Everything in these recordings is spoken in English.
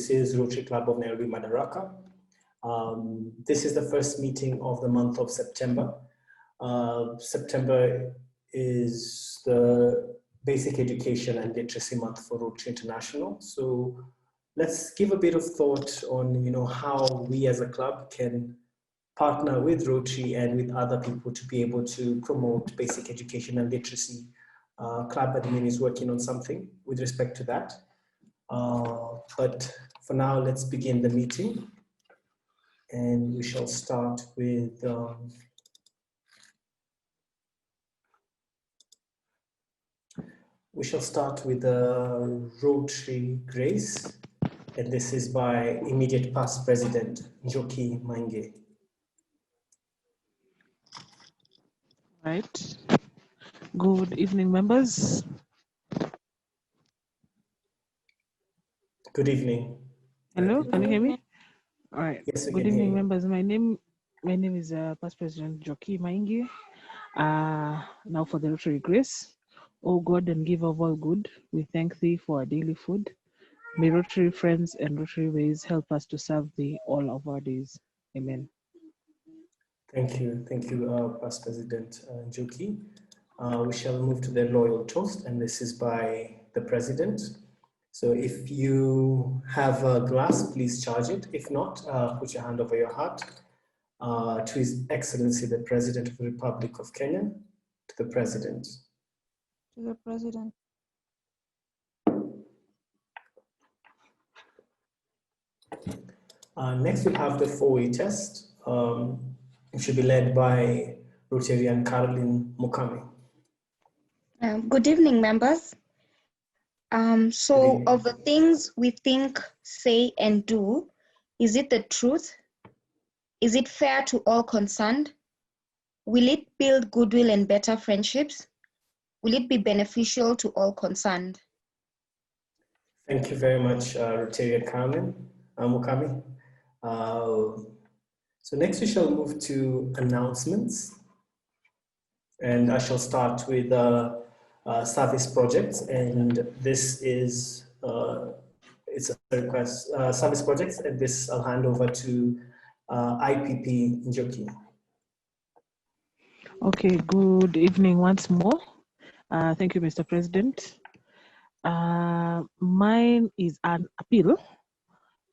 this is Rotary Club of Nairobi, Madaraka. This is the first meeting of the month of September. September is the Basic Education and Literacy Month for Rotary International. So let's give a bit of thought on, how we as a club can partner with Rotary and with other people to be able to promote basic education and literacy. Club admin is working on something with respect to that. But for now, let's begin the meeting. And we shall start with Rotary Grace, and this is by immediate past President Njoki Mainge. Right. Good evening, members. Good evening. Hello, can you hear me? All right. Yes, Good evening, members. My name is Past President Njoki Mainge. Now for the Rotary Grace. O God and giver of all good, we thank thee for our daily food. May Rotary friends and Rotary ways help us to serve thee all of our days. Amen. Thank you, Past President Njoki. We shall move to the loyal toast, and this is by the President. So if you have a glass, please charge it. If not, put your hand over your heart. To His Excellency, the President of the Republic of Kenya, to the President. To the President. Next, we'll have the four-way test. It should be led by Rotarian Caroline Mukami. Good evening, members. So of the things we think, say, and do, is it the truth? Is it fair to all concerned? Will it build goodwill and better friendships? Will it be beneficial to all concerned? Thank you very much, Rotarian Caroline Mukami. So next we shall move to announcements. And I shall start with service projects, and this is it's a request service projects, and this I'll hand over to IPP Njoki. Okay, good evening once more. Thank you, Mr. President. Mine is an appeal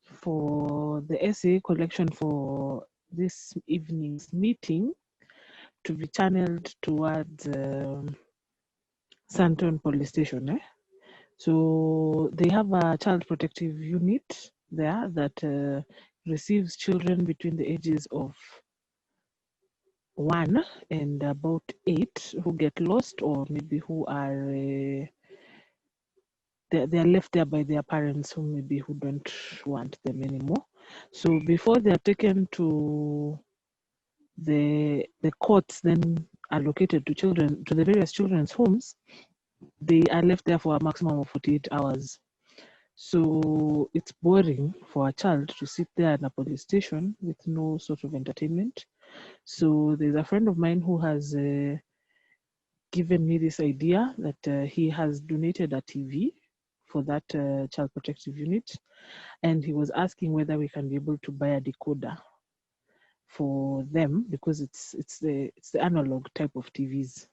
for the essay collection for this evening's meeting to be channeled towards Santon Police Station. So they have a child protective unit there that receives children between the ages of 1 and about 8 who get lost, or maybe who are they're left there by their parents who don't want them anymore. So before they are taken to the courts then allocated to children, to the various children's homes, they are left there for a maximum of 48 hours. So it's boring for a child to sit there in a police station with no sort of entertainment. So there's a friend of mine who has given me this idea that he has donated a TV for that child protective unit, and he was asking whether we can be able to buy a decoder for them, because it's the analog type of TVs.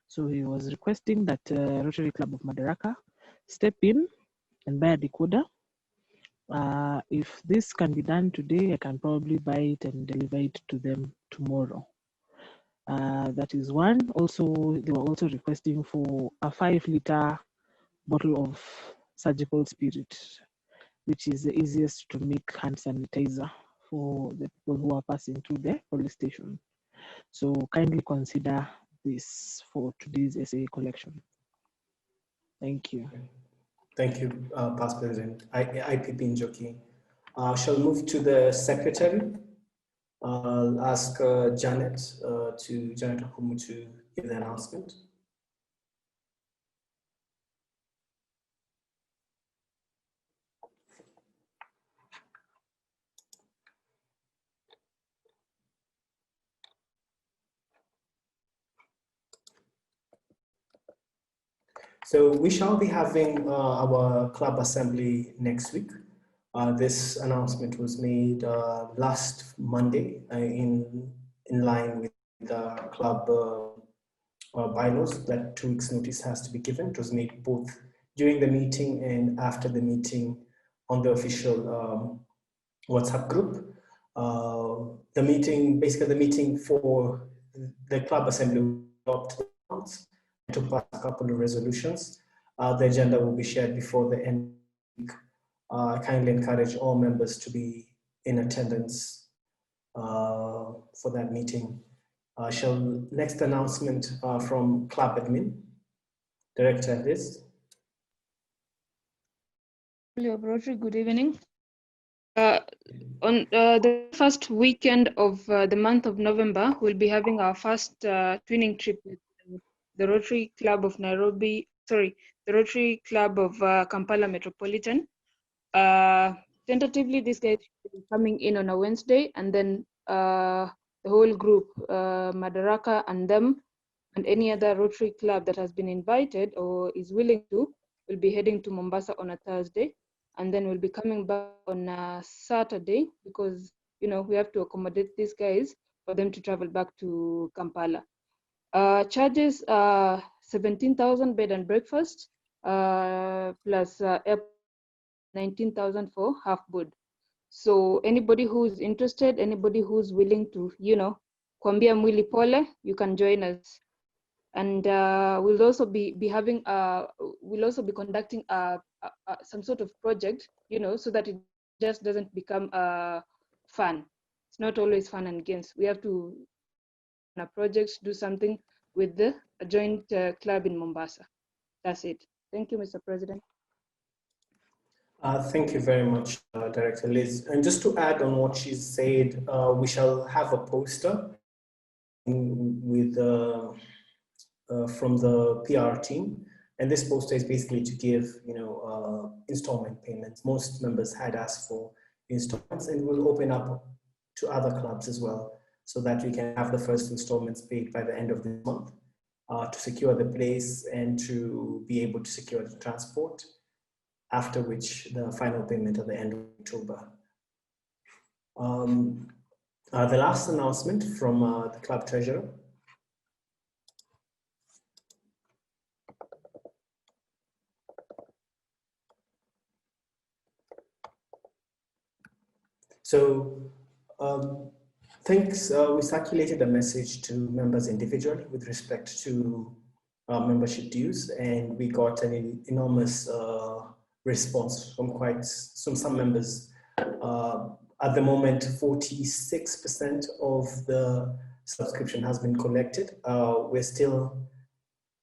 So he was requesting that Rotary Club of Madaraka step in and buy a decoder. If this can be done today, I can probably buy it and deliver it to them tomorrow. That is one. Also, they were also requesting for a 5-liter bottle of surgical spirit, which is the easiest to make hand sanitizer for the people who are passing through the police station. So kindly consider this for today's essay collection. Thank you. Thank you, Past President. IPP Njoki. Shall move to the Secretary. I'll ask Janet Okumu to give the announcement. So we shall be having our club assembly next week. This announcement was made last Monday in line with the club bylaws that 2 weeks notice has to be given. It was made both during the meeting and after the meeting on the official WhatsApp group. The meeting for the club assembly adopted to pass a couple of resolutions. The agenda will be shared before the end of the week. I kindly encourage all members to be in attendance for that meeting. Next announcement from club admin, Director Liz. Rotary, good evening. On the first weekend of the month of November, we'll be having our first twinning trip with the Rotary Club of Nairobi, sorry, the Rotary Club of Kampala Metropolitan. Tentatively, these guys will be coming in on a Wednesday, and then the whole group, Madaraka and them, and any other Rotary club that has been invited or is willing to, will be heading to Mombasa on a Thursday, and then we'll be coming back on a Saturday because, you know, we have to accommodate these guys for them to travel back to Kampala. Charges are 17,000 bed and breakfast, plus 19,000 for half board. So anybody who's interested, anybody who's willing to, you know, kuambia mwili pole, you can join us. And we'll also be having we'll also be conducting some sort of project, you know, so that it just doesn't become fun. It's not always fun and games. We have to on a project, do something with the joint club in Mombasa. That's it. Thank you, Mr. President. Thank you very much, Director Liz. And just to add on what she said, we shall have a poster with from the PR team. And this poster is basically to give, you know, installment payments. Most members had asked for installments, and we'll open up to other clubs as well, so that we can have the first installments paid by the end of this month to secure the place and to be able to secure the transport, after which the final payment at the end of October. The last announcement from the club treasurer. So thanks, we circulated a message to members individually with respect to membership dues, and we got an enormous response from some members. At the moment, 46% of the subscription has been collected. We still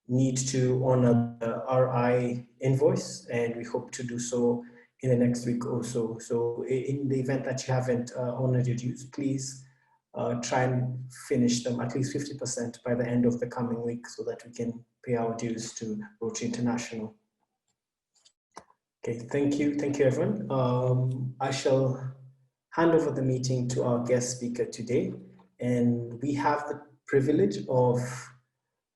need to honor the RI invoice, and we hope to do so in the next week or so. So in the event that you haven't honored your dues, please try and finish them at least 50% by the end of the coming week, so that we can pay our dues to Rotary International. Okay, thank you everyone. I shall hand over the meeting to our guest speaker today, and we have the privilege of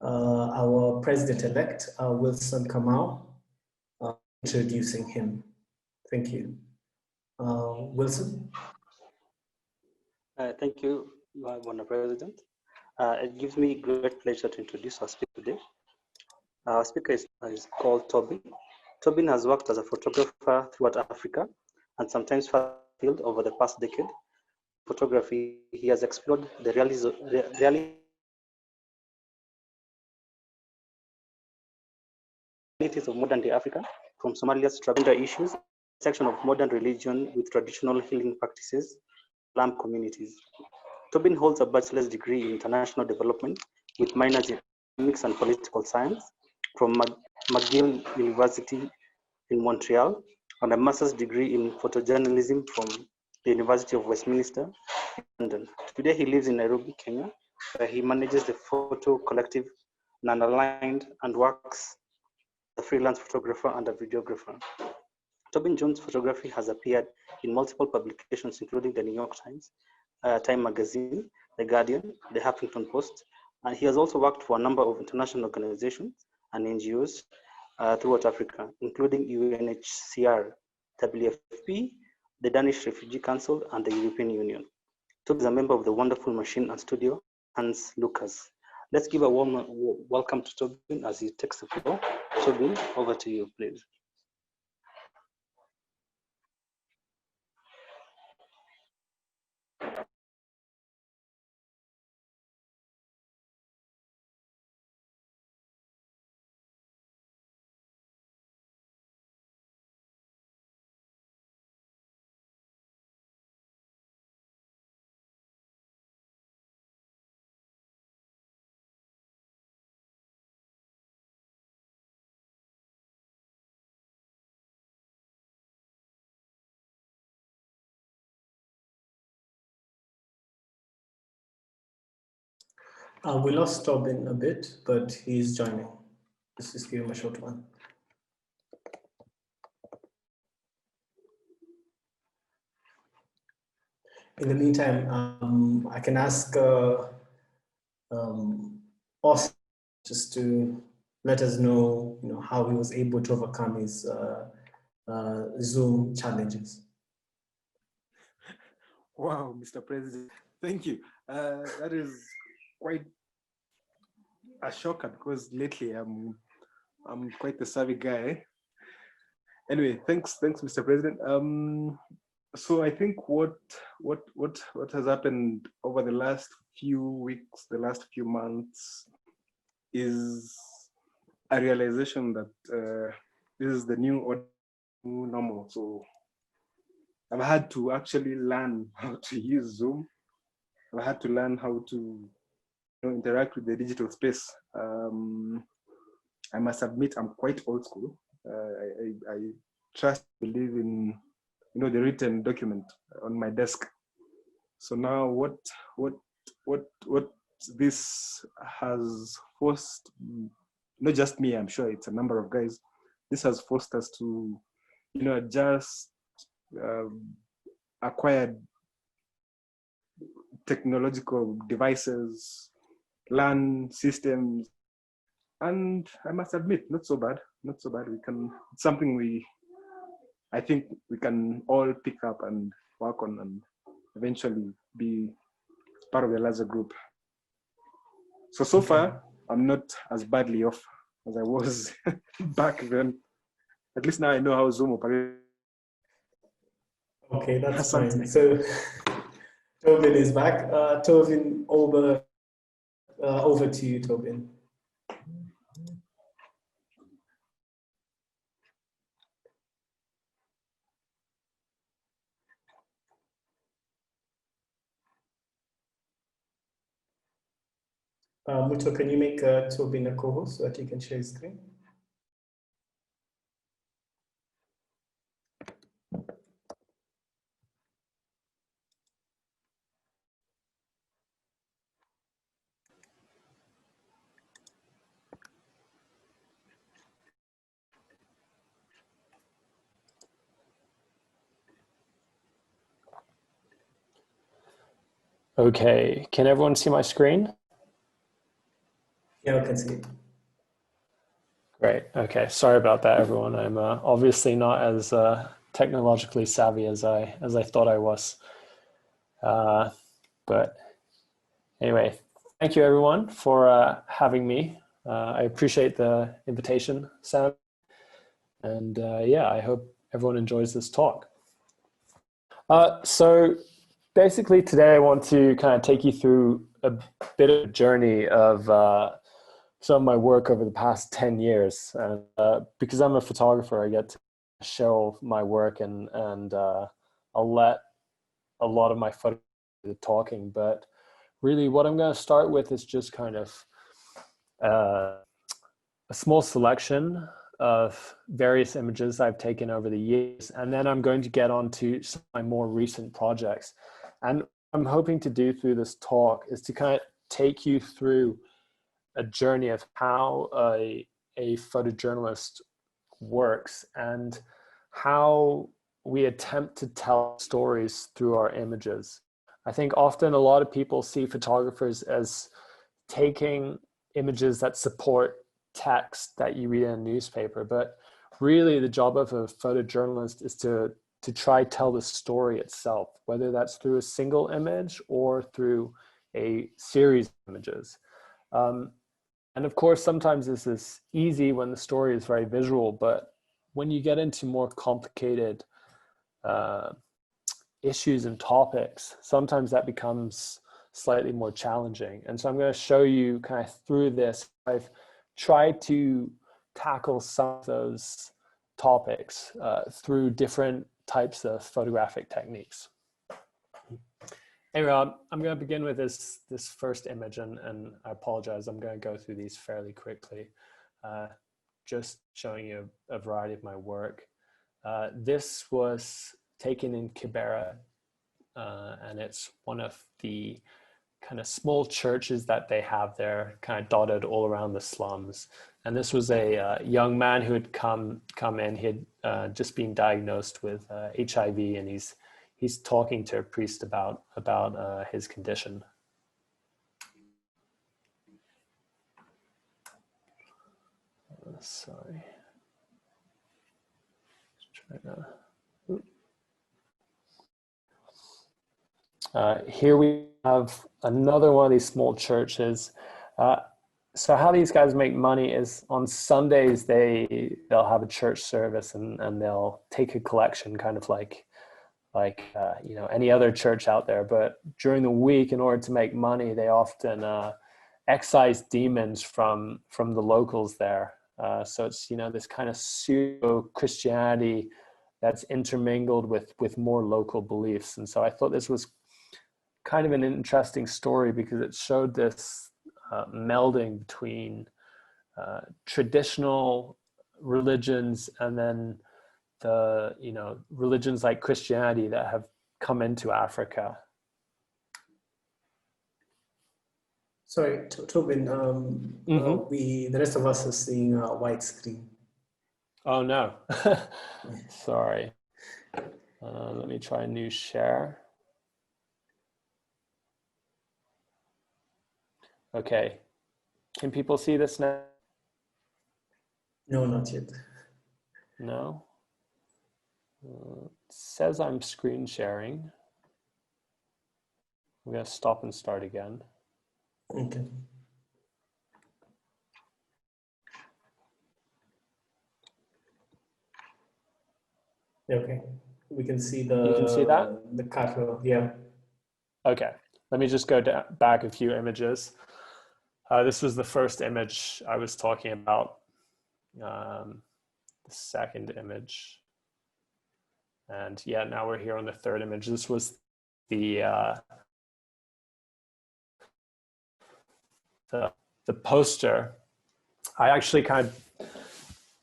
our president-elect, Wilson Kamau, introducing him. Thank you. Wilson? Thank you, Madam President. It gives me great pleasure to introduce our speaker today. Our speaker is called Tobin. Tobin has worked as a photographer throughout Africa and sometimes far afield over the past decade. Photography, he has explored the realities of modern day Africa, from Somalia's gender issues, section of modern religion with traditional healing practices, Islam communities. Tobin holds a bachelor's degree in international development with minors in economics and political science from McGill University in Montreal, and a master's degree in photojournalism from the University of Westminster, London. Today he lives in Nairobi, Kenya, where he manages the photo collective Non-Aligned and works as a freelance photographer and a videographer. Tobin Jones' photography has appeared in multiple publications, including the New York Times, Time Magazine, The Guardian, The Huffington Post, and he has also worked for a number of international organizations and NGOs throughout Africa, including UNHCR, WFP, the Danish Refugee Council, and the European Union. Tobin is a member of the wonderful machine and studio, Hans Lucas. Let's give a warm welcome to Tobin as he takes the floor. Tobin, over to you, please. We lost Tobin a bit, but he's joining. Let's just give him a short one. In the meantime, I can ask Austin just to let us know, how he was able to overcome his Zoom challenges. Wow, Mr. President, thank you. That is quite a shocker because lately I'm quite the savvy guy. Anyway, thanks, Mr. President. So I think what has happened over the last few weeks, the last few months, is a realization that this is the new normal. So I've had to actually learn how to use Zoom. I've had to learn how to interact with the digital space. I must admit I'm quite old school. I believe in the written document on my desk. So now what this has forced, not just me, I'm sure it's a number of guys, this has forced us to adjust acquired technological devices, LAN systems, and I must admit, not so bad. It's something I think we can all pick up and work on and eventually be part of the larger group. So far, I'm not as badly off as I was back then. At least now I know how Zoom operates. Okay, that's fine. So Tobin is back. Tobin, over to you, Tobin. Muto, can you make Tobin a co-host so that he can share his screen? Okay, can everyone see my screen? Yeah, I can see it. Great. Okay, sorry about that, everyone. I'm obviously not as technologically savvy as I thought I was. But anyway, thank you everyone for having me. I appreciate the invitation, Sam. And yeah, I hope everyone enjoys this talk. So basically today I want to kind of take you through a bit of a journey of some of my work over the past 10 years. And because I'm a photographer, I get to show my work and I'll let a lot of my photos do the talking. But really what I'm going to start with is just kind of a small selection of various images I've taken over the years. And then I'm going to get on to some of my more recent projects. And what I'm hoping to do through this talk is to kind of take you through a journey of how a photojournalist works and how we attempt to tell stories through our images. I think often a lot of people see photographers as taking images that support text that you read in a newspaper, but really the job of a photojournalist is to to try tell the story itself, whether that's through a single image or through a series of images. And of course, sometimes this is easy when the story is very visual, but when you get into more complicated issues and topics, sometimes that becomes slightly more challenging. And so I'm going to show you kind of through this, I've tried to tackle some of those topics through different types of photographic techniques. Anyway, I'm going to begin with this first image, and I apologize, I'm going to go through these fairly quickly, just showing you a variety of my work. This was taken in Kibera, and it's one of the kind of small churches that they have there, kind of dotted all around the slums. And this was a young man who had come in. He had just been diagnosed with HIV, and he's talking to a priest about his condition. Sorry. Let's try to. Here we have another one of these small churches. So how these guys make money is on Sundays they'll have a church service and they'll take a collection, kind of like you know, any other church out there. But during the week, in order to make money, they often excise demons from the locals there. So it's, you know, this kind of pseudo Christianity that's intermingled with more local beliefs. And so I thought this was kind of an interesting story because it showed this melding between traditional religions and then the, you know, religions like Christianity that have come into Africa. Sorry, Tobin, the rest of us are seeing a white screen. Oh no, sorry. Let me try a new share. Okay, can people see this now? No, not yet. No? It says I'm screen sharing. I'm gonna stop and start again. Okay. Okay, we can see the. You can see that? The cattle, yeah. Okay, let me just go back a few images. This was the first image I was talking about. The second image. And yeah, now we're here on the third image. This was the poster. I actually kind of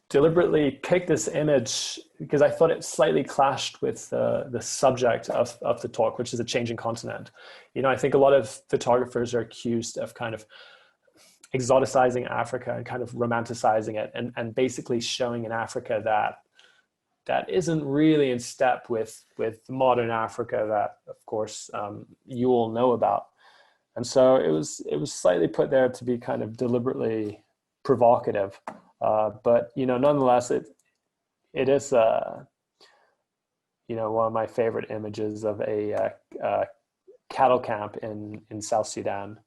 deliberately picked this image because I thought it slightly clashed with the subject of the talk, which is a changing continent. You know, I think a lot of photographers are accused of kind of exoticizing Africa and kind of romanticizing it and basically showing an Africa that isn't really in step with modern Africa that, of course, you all know about. And so it was slightly put there to be kind of deliberately provocative, but you know, nonetheless, it is you know, one of my favorite images of a cattle camp in South Sudan.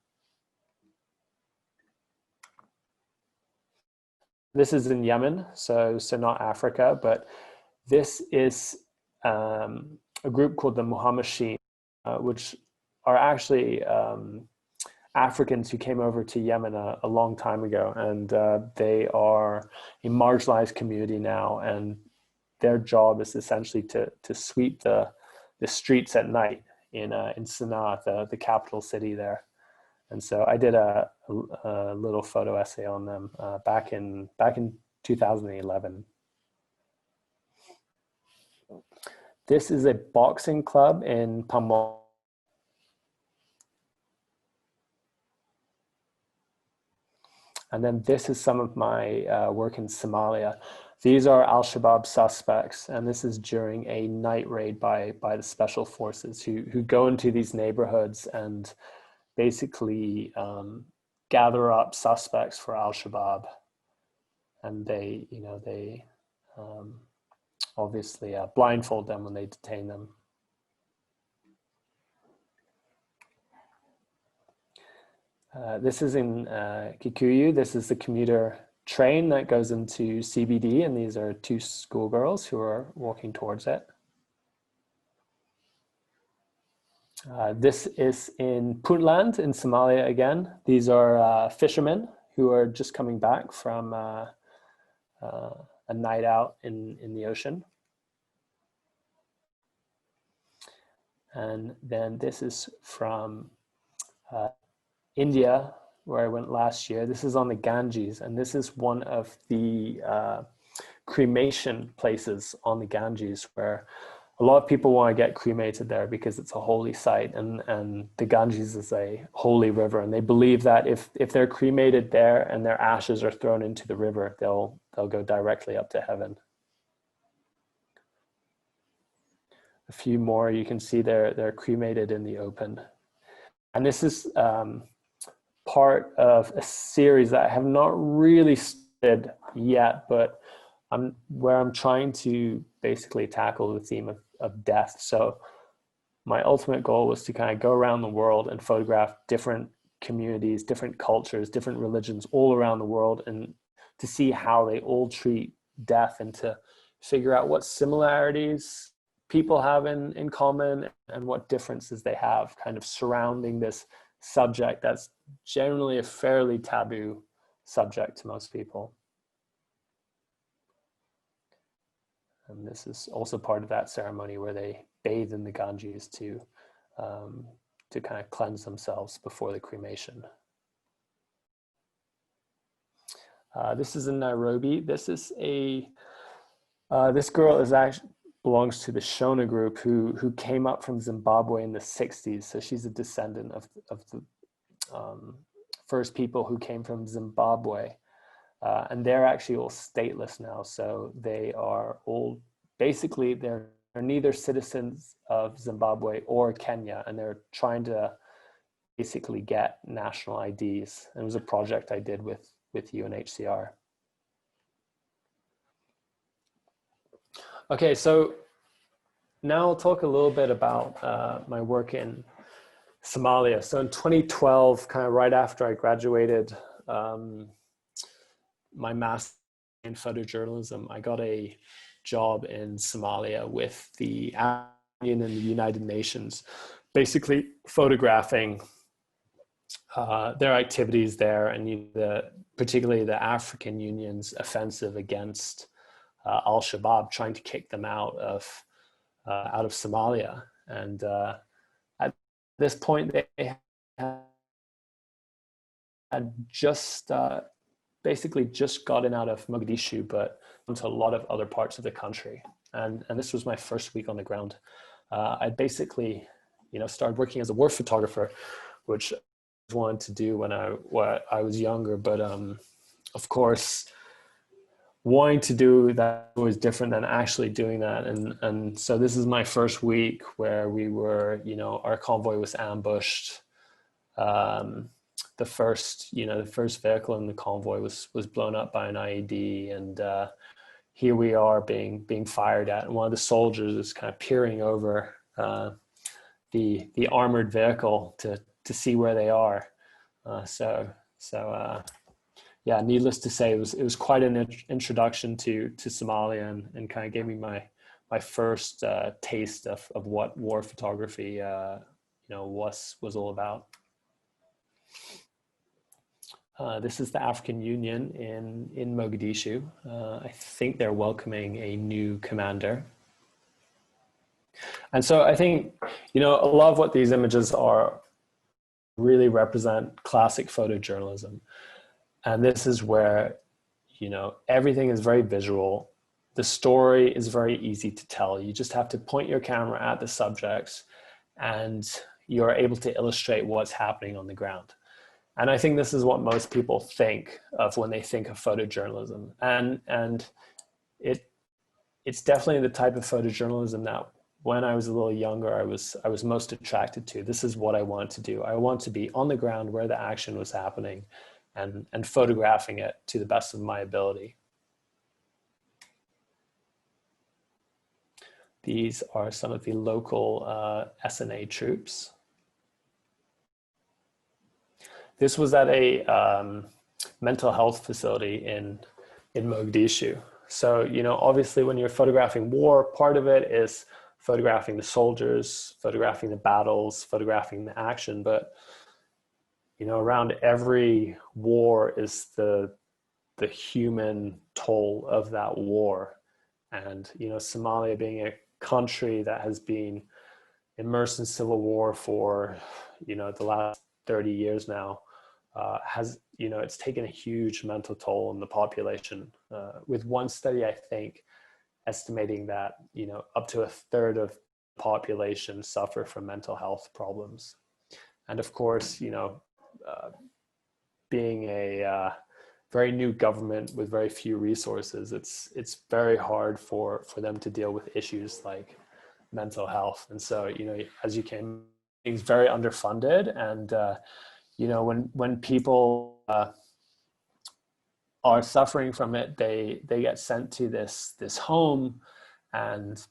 This is in Yemen, so not Africa, but this is a group called the Muhammadin, which are actually Africans who came over to Yemen a long time ago, and they are a marginalized community now, and their job is essentially to sweep the streets at night in Sana'a, the capital city there. And so I did a little photo essay on them back in 2011. This is a boxing club in Pamon. And then this is some of my work in Somalia. These are Al-Shabaab suspects, and this is during a night raid by the special forces who go into these neighborhoods and basically gather up suspects for Al-Shabaab. And they, you know, obviously blindfold them when they detain them. This is in Kikuyu. This is the commuter train that goes into CBD, and these are two schoolgirls who are walking towards it. This is in Puntland in Somalia again. These are fishermen who are just coming back from a night out in the ocean. And then this is from India, where I went last year. This is on the Ganges, and this is one of the cremation places on the Ganges where a lot of people want to get cremated there because it's a holy site, and the Ganges is a holy river, and they believe that if they're cremated there and their ashes are thrown into the river, they'll go directly up to heaven. A few more, you can see they're cremated in the open. And this is part of a series that I have not really started yet, but I'm trying to basically tackle the theme of death. So my ultimate goal was to kind of go around the world and photograph different communities, different cultures, different religions all around the world, and to see how they all treat death and to figure out what similarities people have in common and what differences they have kind of surrounding this subject that's generally a fairly taboo subject to most people. And this is also part of that ceremony where they bathe in the Ganges to kind of cleanse themselves before the cremation. This is in Nairobi. This is this girl is actually belongs to the Shona group who came up from Zimbabwe in the 60s. So she's a descendant of the first people who came from Zimbabwe. And they're actually all stateless now. So they are all, basically they're neither citizens of Zimbabwe or Kenya, and they're trying to basically get national IDs. And it was a project I did with UNHCR. Okay, so now I'll talk a little bit about my work in Somalia. So in 2012, kind of right after I graduated my master's in photojournalism, I got a job in Somalia with the African Union and the United Nations, basically photographing their activities there, and particularly the African Union's offensive against Al-Shabaab, trying to kick them out of Somalia. And at this point, they had just basically just gotten out of Mogadishu, but into a lot of other parts of the country. And this was my first week on the ground. I basically, started working as a war photographer, which I wanted to do when I was younger, but of course, wanting to do that was different than actually doing that. And so this is my first week where we were, our convoy was ambushed. The first vehicle in the convoy was blown up by an IED, and here we are being fired at. And one of the soldiers is kind of peering over the armored vehicle to see where they are. Yeah, needless to say, it was quite an introduction to Somalia, and kind of gave me my first taste of what war photography was all about. This is the African Union in Mogadishu. I think they're welcoming a new commander. And so I think, a lot of what these images are really represent classic photojournalism. And this is where, everything is very visual. The story is very easy to tell. You just have to point your camera at the subjects and you're able to illustrate what's happening on the ground. And I think this is what most people think of when they think of photojournalism. And it's definitely the type of photojournalism that when I was a little younger, I was most attracted to. This is what I wanted to do. I want to be on the ground where the action was happening and photographing it to the best of my ability. These are some of the local SNA troops. This was at a mental health facility in Mogadishu. So, you know, obviously when you're photographing war, part of it is photographing the soldiers, photographing the battles, photographing the action. But, you know, around every war is the human toll of that war. And, you know, Somalia being a country that has been immersed in civil war for, you know, the last 30 years now, has, you know, it's taken a huge mental toll on the population. With one study, I think, estimating that, you know, up to a third of the population suffer from mental health problems. And of course, you know, being a very new government with very few resources, it's very hard for them to deal with issues like mental health. And so, you know, as you can, it's very underfunded. And you know, when people are suffering from it, they get sent to this home, and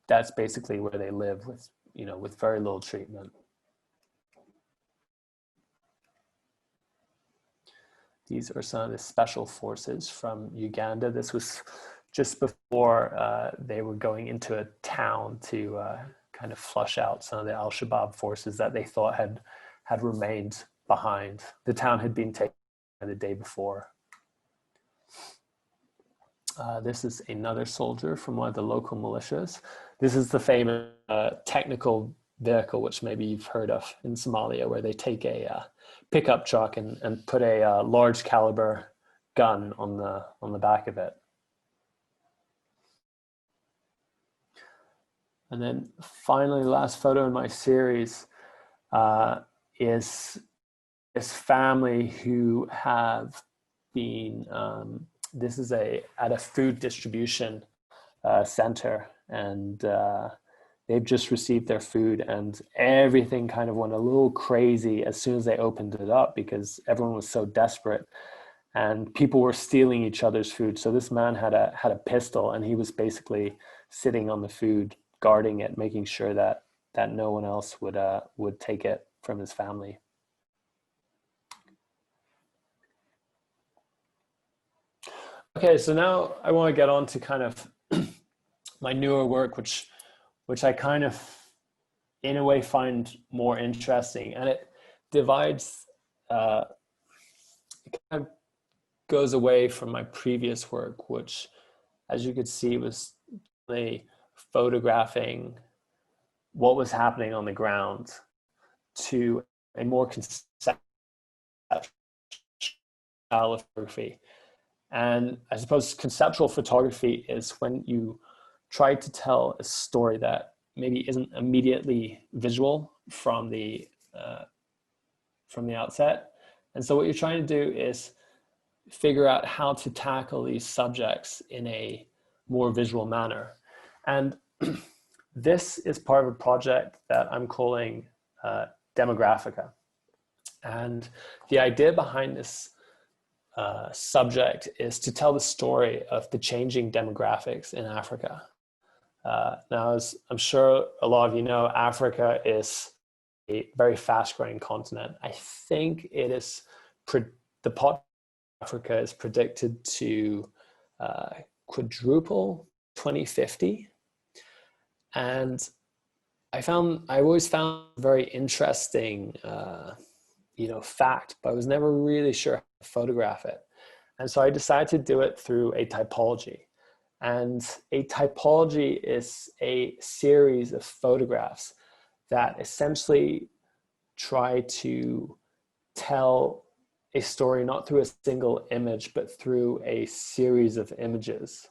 that's basically where they live with, you know, with very little treatment. These are some of the special forces from Uganda. This was just before they were going into a town to kind of flush out some of the Al-Shabaab forces that they thought had remained behind. The town had been taken the day before. This is another soldier from one of the local militias. This is the famous technical vehicle, which maybe you've heard of in Somalia, where they take a pickup truck and put a large caliber gun on the back of it. And then finally, the last photo in my series is this family who have been, this is at a food distribution center, and they've just received their food, and everything kind of went a little crazy as soon as they opened it up because everyone was so desperate and people were stealing each other's food. So this man had a pistol, and he was basically sitting on the food, guarding it, making sure that no one else would take it from his family. Okay, so now I want to get on to kind of my newer work, which I kind of, in a way, find more interesting, and it divides, it kind of goes away from my previous work, which, as you could see, was really photographing what was happening on the ground, to a more conceptual style of photography. And I suppose conceptual photography is when you try to tell a story that maybe isn't immediately visual from the outset. And so what you're trying to do is figure out how to tackle these subjects in a more visual manner. And this is part of a project that I'm calling Demographica. And the idea behind this subject is to tell the story of the changing demographics in Africa. Now, as I'm sure a lot of you know, Africa is a very fast-growing continent. I think it is the population of Africa is predicted to quadruple 2050, and I always found very interesting, fact, but I was never really sure how to photograph it. And so I decided to do it through a typology. And a typology is a series of photographs that essentially try to tell a story not through a single image, but through a series of images.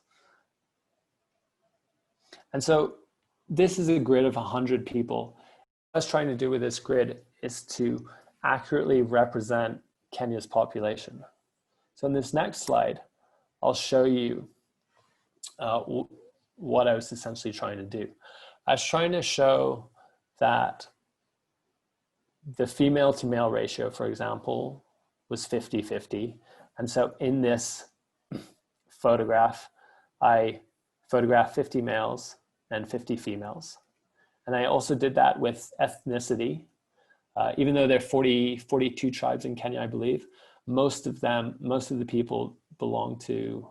And so this is a grid of 100 people. What I was trying to do with this grid is to accurately represent Kenya's population. So in this next slide, I'll show you what I was essentially trying to do. I was trying to show that the female to male ratio, for example, was 50-50. And so in this photograph, I photographed 50 males and 50 females. And I also did that with ethnicity. Even though there are 42 tribes in Kenya, I believe, most of the people belong to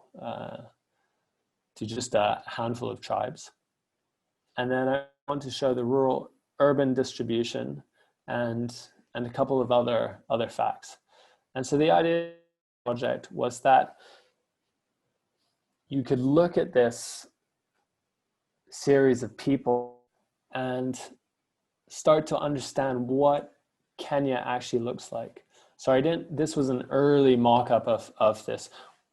just a handful of tribes. And then I want to show the rural urban distribution and a couple of other facts. And so the idea of the project was that you could look at this series of people and start to understand what Kenya actually looks like. So this was an early mock-up of this.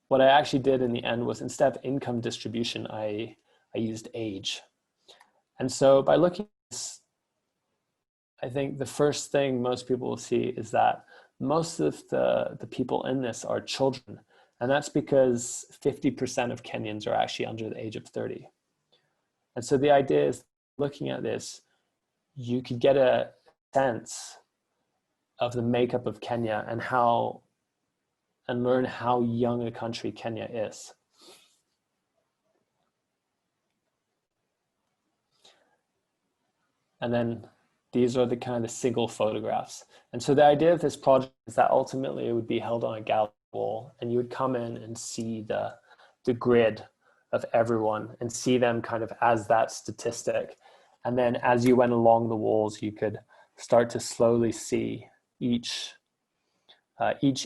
What I actually did in the end was, instead of income distribution, I used age. And so by looking at this, I think the first thing most people will see is that most of the people in this are children. And that's because 50% of Kenyans are actually under the age of 30. And so the idea is, looking at this, you could get a sense of the makeup of Kenya and learn how young a country Kenya is. And then these are the kind of single photographs. And so the idea of this project is that ultimately it would be held on a gallery wall, and you would come in and see the grid of everyone and see them kind of as that statistic. And then as you went along the walls, you could start to slowly see each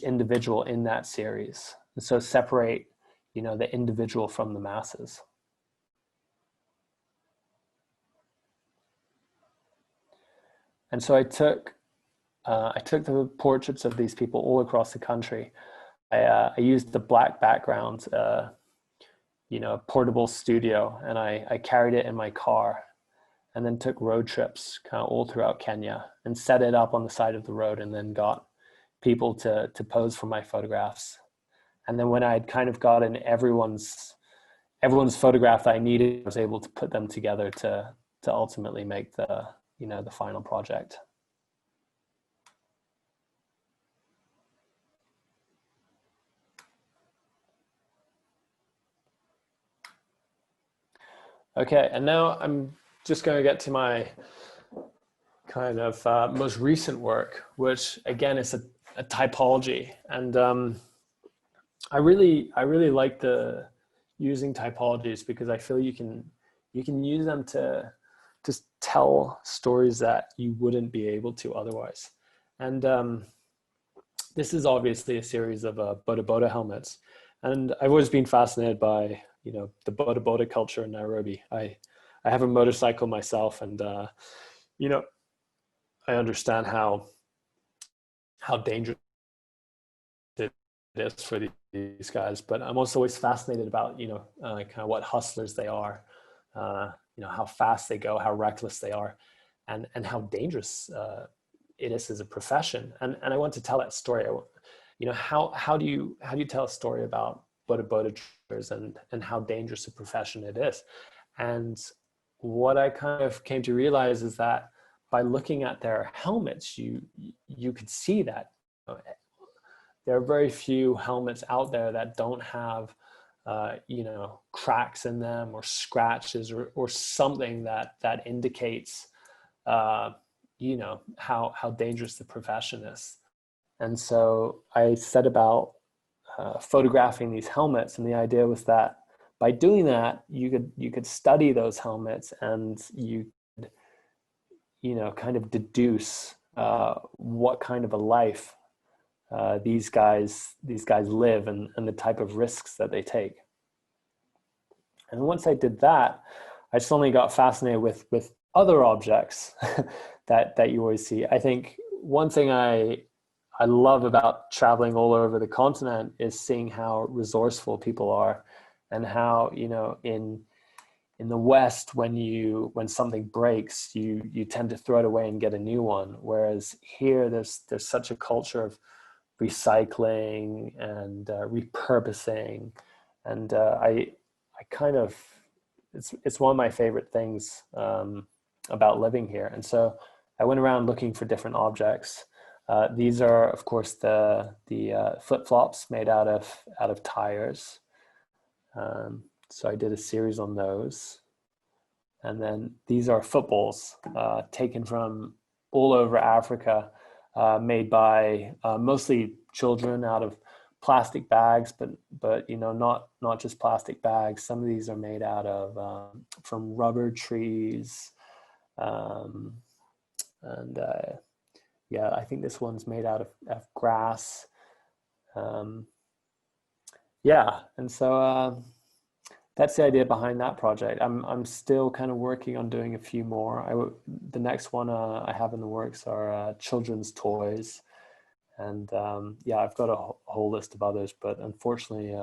individual in that series. And so separate, the individual from the masses. And so I took the portraits of these people all across the country. I used the black background, portable studio, and I carried it in my car, and then took road trips kind of all throughout Kenya and set it up on the side of the road, and then got people to pose for my photographs. And then when I had kind of gotten everyone's photograph that I needed, I was able to put them together to ultimately make the final project. Okay, and now I'm just going to get to my kind of most recent work, which again is a typology. And I really like using typologies, because I feel you can use them to just tell stories that you wouldn't be able to otherwise. And this is obviously a series of boda boda helmets. And I've always been fascinated by, the boda boda culture in Nairobi. I have a motorcycle myself, and, I understand how dangerous it is for these guys, but I'm also always fascinated about, kind of what hustlers they are, how fast they go, how reckless they are, and how dangerous it is as a profession. And I want to tell that story. How do you tell a story about boda boda truckers and how dangerous a profession it is? And what I kind of came to realize is that by looking at their helmets, you could see that there are very few helmets out there that don't have cracks in them or scratches or something that indicates how dangerous the profession is. And so I set about photographing these helmets, and the idea was that by doing that, you could study those helmets, and you could kind of deduce what kind of a life these guys live, and the type of risks that they take. And once I did that, I suddenly got fascinated with other objects that you always see. I think one thing I love about traveling all over the continent is seeing how resourceful people are, and how, in the West, when something breaks, you tend to throw it away and get a new one. Whereas here, there's such a culture of recycling and repurposing, and I kind of, it's one of my favorite things about living here. And so I went around looking for different objects. These are, of course, the flip-flops made out of tires. So I did a series on those. And then these are footballs taken from all over Africa, made by mostly children out of plastic bags, but you know, not just plastic bags. Some of these are made out of from rubber trees, and yeah, I think this one's made out of grass. Yeah, and so that's the idea behind that project. I'm still kind of working on doing a few more. The next one I have in the works are children's toys, and yeah, I've got a whole list of others. But unfortunately,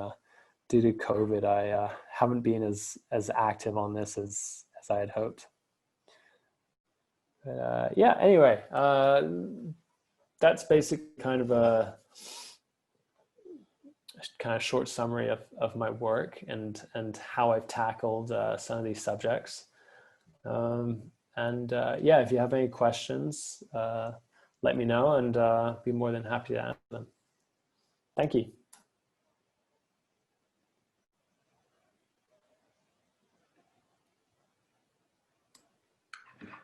due to COVID, I haven't been as active on this as I had hoped. But, yeah. Anyway, that's basically kind of a short summary of my work and how I've tackled some of these subjects. Yeah, if you have any questions, let me know, and be more than happy to answer them. Thank you.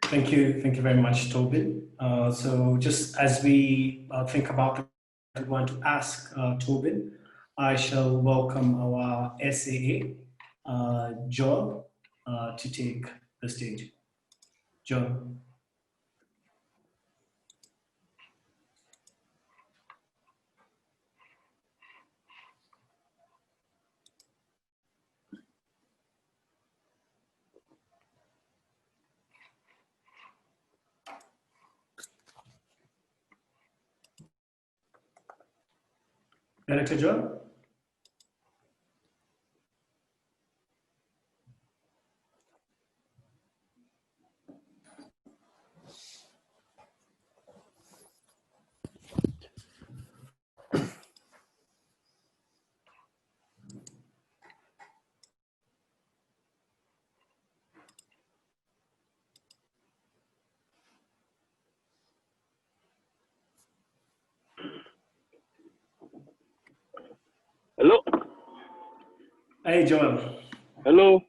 Thank you very much, Tobin. So just as we think about what we want to ask Tobin, I shall welcome our SAA, Joel, to take the stage. Joel. Director Joel? Hello. Hey, Joel. Hello.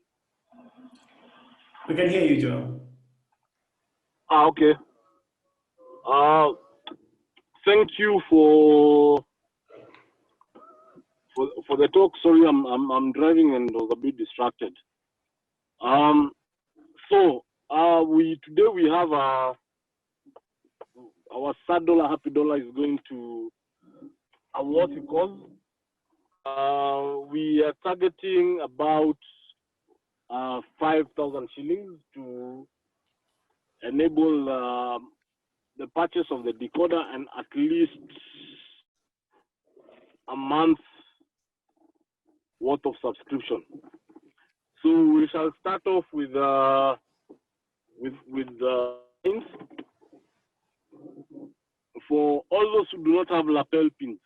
We can hear you, Joel. Okay. Thank you for the talk. Sorry, I'm driving and was a bit distracted. So today we have our sad dollar, happy dollar is going to a worthy cause. We are targeting about 5,000 shillings to enable the purchase of the decoder and at least a month worth of subscription. So we shall start off with pins. For all those who do not have lapel pins,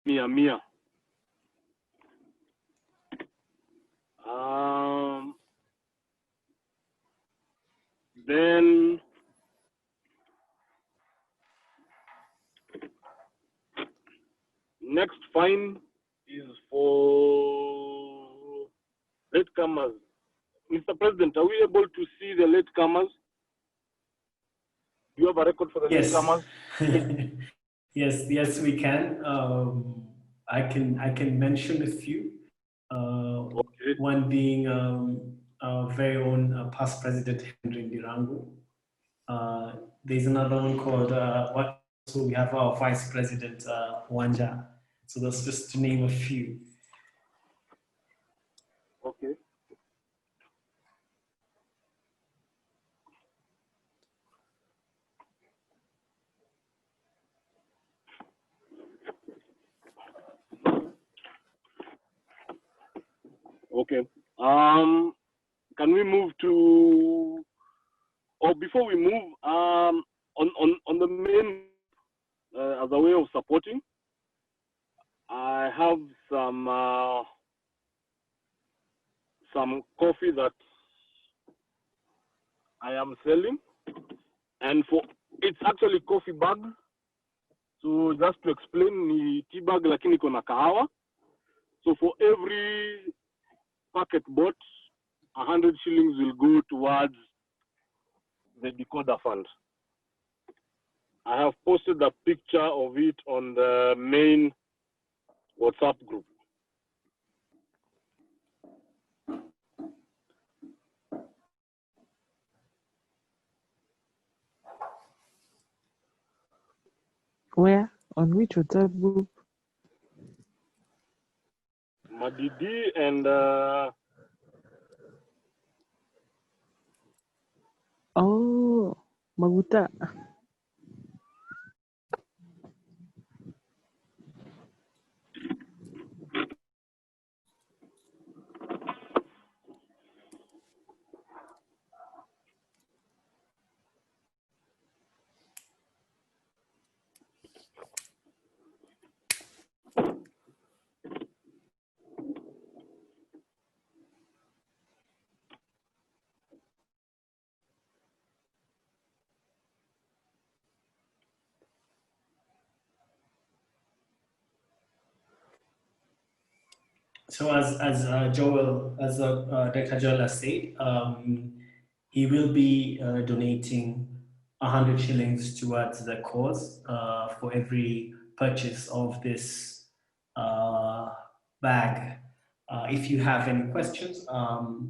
Mia. Then next fine is for latecomers. Mr. President, are we able to see the latecomers? Do you have a record for the latecomers? Yes, we can. I can mention a few. Okay. One being our very own past president Henry Ndirangu. There's another one called so we have our vice president Wanja. So that's just to name a few. Okay. Okay. Can we move to, or before we move, on the main, as a way of supporting, I have some coffee that I am selling, and it's actually coffee bag. So just to explain, ni tea bag lakini kona kahawa. So for every packet bought, 100 100 shillings will go towards the decoder fund. I have posted a picture of it on the main WhatsApp group. Where? On which WhatsApp group? Madidi and Oh, Maguta. So as Dr. Joel has said, he will be donating 100 shillings towards the cause for every purchase of this bag. If you have any questions,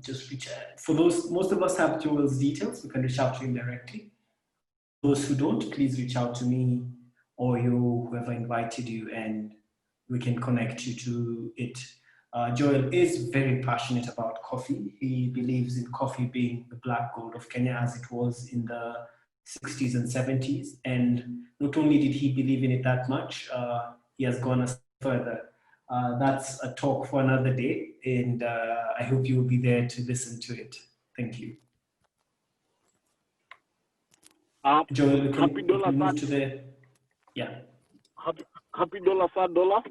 just reach out. For those, most of us have Joel's details. We can reach out to him directly. Those who don't, please reach out to me or you, whoever invited you, and we can connect you to it. Joel is very passionate about coffee. He believes in coffee being the black gold of Kenya as it was in the 60s and 70s. And not only did he believe in it that much, he has gone a step further. That's a talk for another day, and I hope you will be there to listen to it. Thank you. Joel, we can move to the, yeah. Happy dollar, third dollar.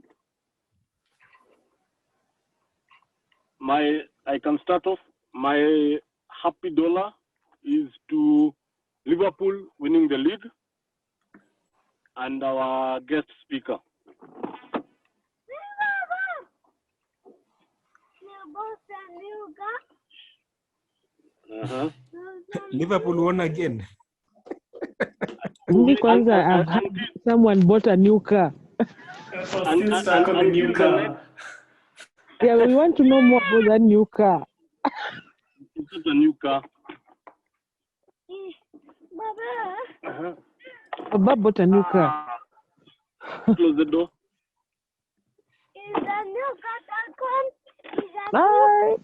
I can start off. My happy dollar is to Liverpool winning the league and our guest speaker. Liverpool won again. Because I've had someone bought a new car. Still stuck on the new car. Yeah, we want to know more about that new car. It's just a new car. Baba bought a new car. Close the door. Is the new car Bye.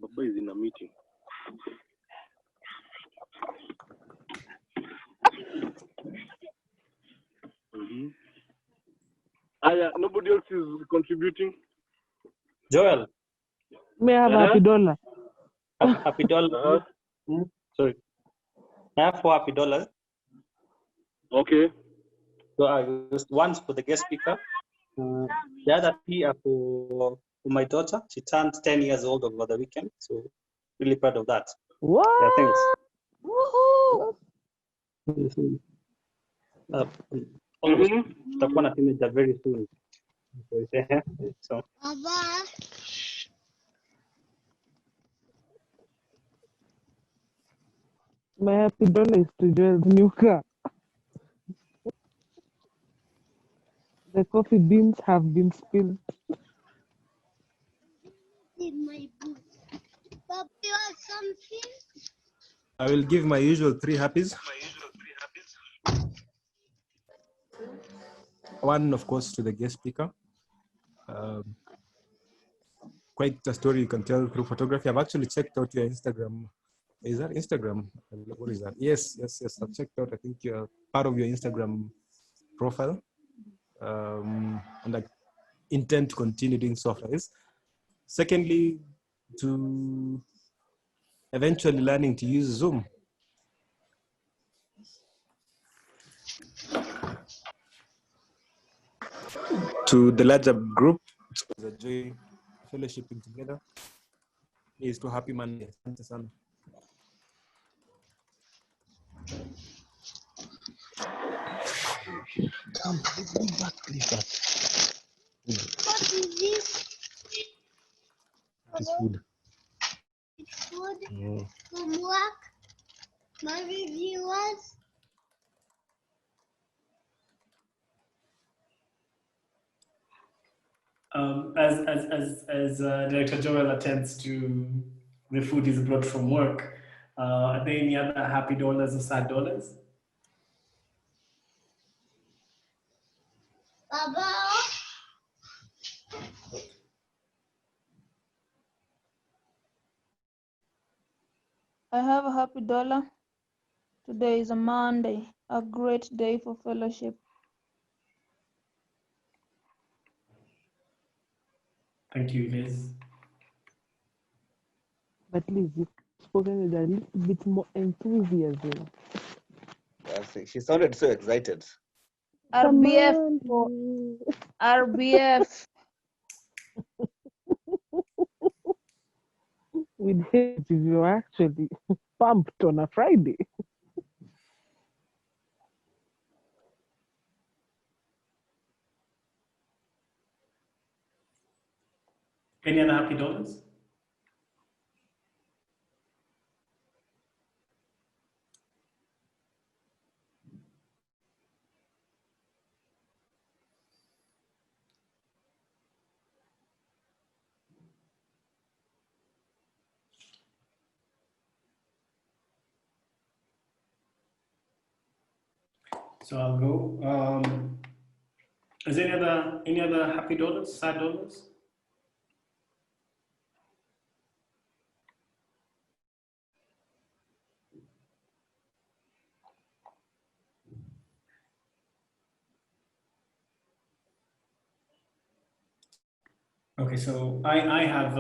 Baba is in a meeting. Nobody else is contributing. Joel, May I have a happy dollar? happy dollar. Sorry, I have 4 happy dollars. Okay. So I used one for the guest speaker. The other 3 are for my daughter. She turned 10 years old over the weekend, so really proud of that. What? Yeah, thanks. Woohoo! Almost tutakuwa na teenager very soon. So My happy dollar is to Joel's new car. The coffee beans have been spilled. in my book? Papa, you want something? I will give my usual 3 happies. One, of course, to the guest speaker. Quite a story you can tell through photography. I've actually checked out your Instagram. Is that Instagram? What is that? Yes. I've checked out. I think you're part of your Instagram profile. And I intend to continue doing so after this. Secondly, to eventually learning to use Zoom. To the larger group, it's a joy fellowshipping together. Is to happy Monday. Asante sana. Come, go back, please. What is this? That is food. It's food Mm. from work. My viewers. As Director Joel attends to the food is brought from work, are there any other happy dollars or sad dollars? Baba. I have a happy dollar. Today is a Monday, a great day for fellowship. Thank you, Liz. But Liz, you've spoken with a little bit more enthusiasm. She sounded so excited. RBF Come for on. RBF. We'd hate if you were actually pumped on a Friday. Any other happy dollars? So I'll go. Is there any other happy dollars, sad dollars? Okay, so I have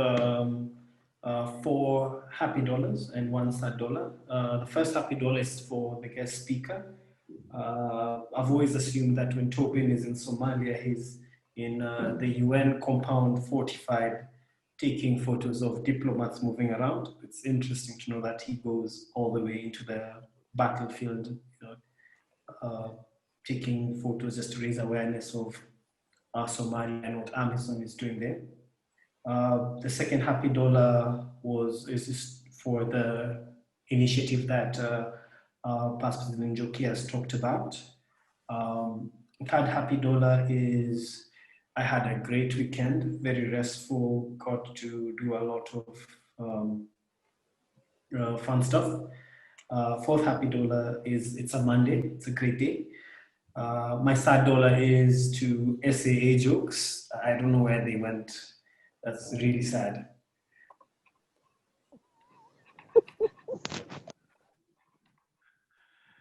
4 happy dollars and 1 sad dollar. The first happy dollar is for the guest speaker. I've always assumed that when Tobin is in Somalia, he's in the UN compound fortified, taking photos of diplomats moving around. It's interesting to know that he goes all the way into the battlefield, taking photos just to raise awareness of Somalia and what Amazon is doing there. The second happy dollar is for the initiative that past President Njoki has talked about. Third happy dollar is I had a great weekend, very restful, got to do a lot of fun stuff. Fourth happy dollar is it's a Monday, it's a great day. My sad dollar is to SAA jokes. I don't know where they went. That's really sad.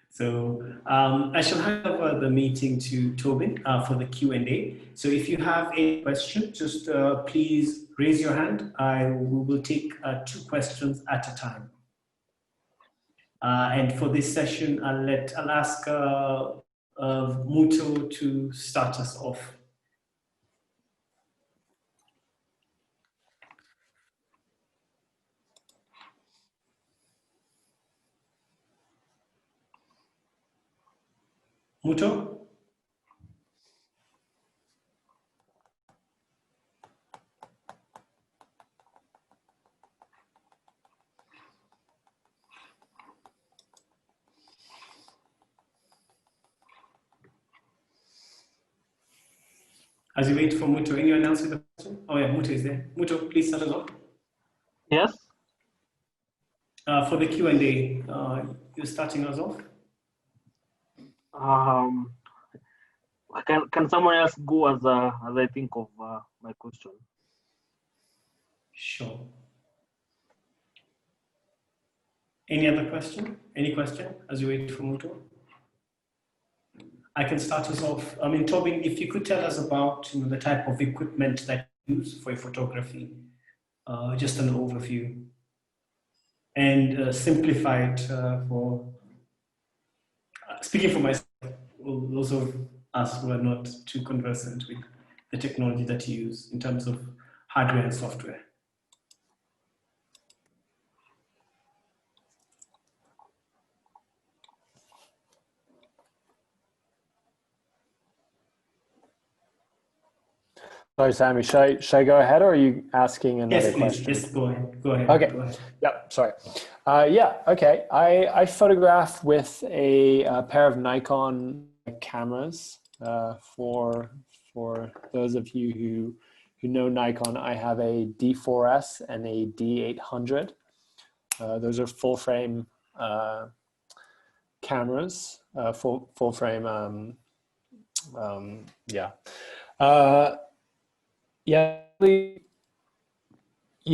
So I shall hand over the meeting to Tobin for the Q&A. So if you have a question, just please raise your hand. We will take 2 questions at a time. And for this session, I'll ask Muto to start us off. Muto? As you wait for Muto, anyone else with a question? Oh yeah, Muto is there. Muto, please start us off. Yes. For the Q&A, you're starting us off? Can someone else go as I think of my question? Sure. Any other question? Any question as you wait for Muto? I can start us off. I mean, Tobin, if you could tell us about the type of equipment that you use for your photography, just an overview, and simplify it for, speaking for myself, those of us who are not too conversant with the technology that you use in terms of hardware and software. Sorry, Sammy, should I go ahead, or are you asking another Yes, please. question? Just go ahead. Go ahead. Okay. Go ahead. Yep. Sorry. Yeah. Okay. I photograph with a pair of Nikon cameras. For those of you who know Nikon, I have a D4S and a D800. Those are full frame cameras. Full frame. Yeah. Yeah. You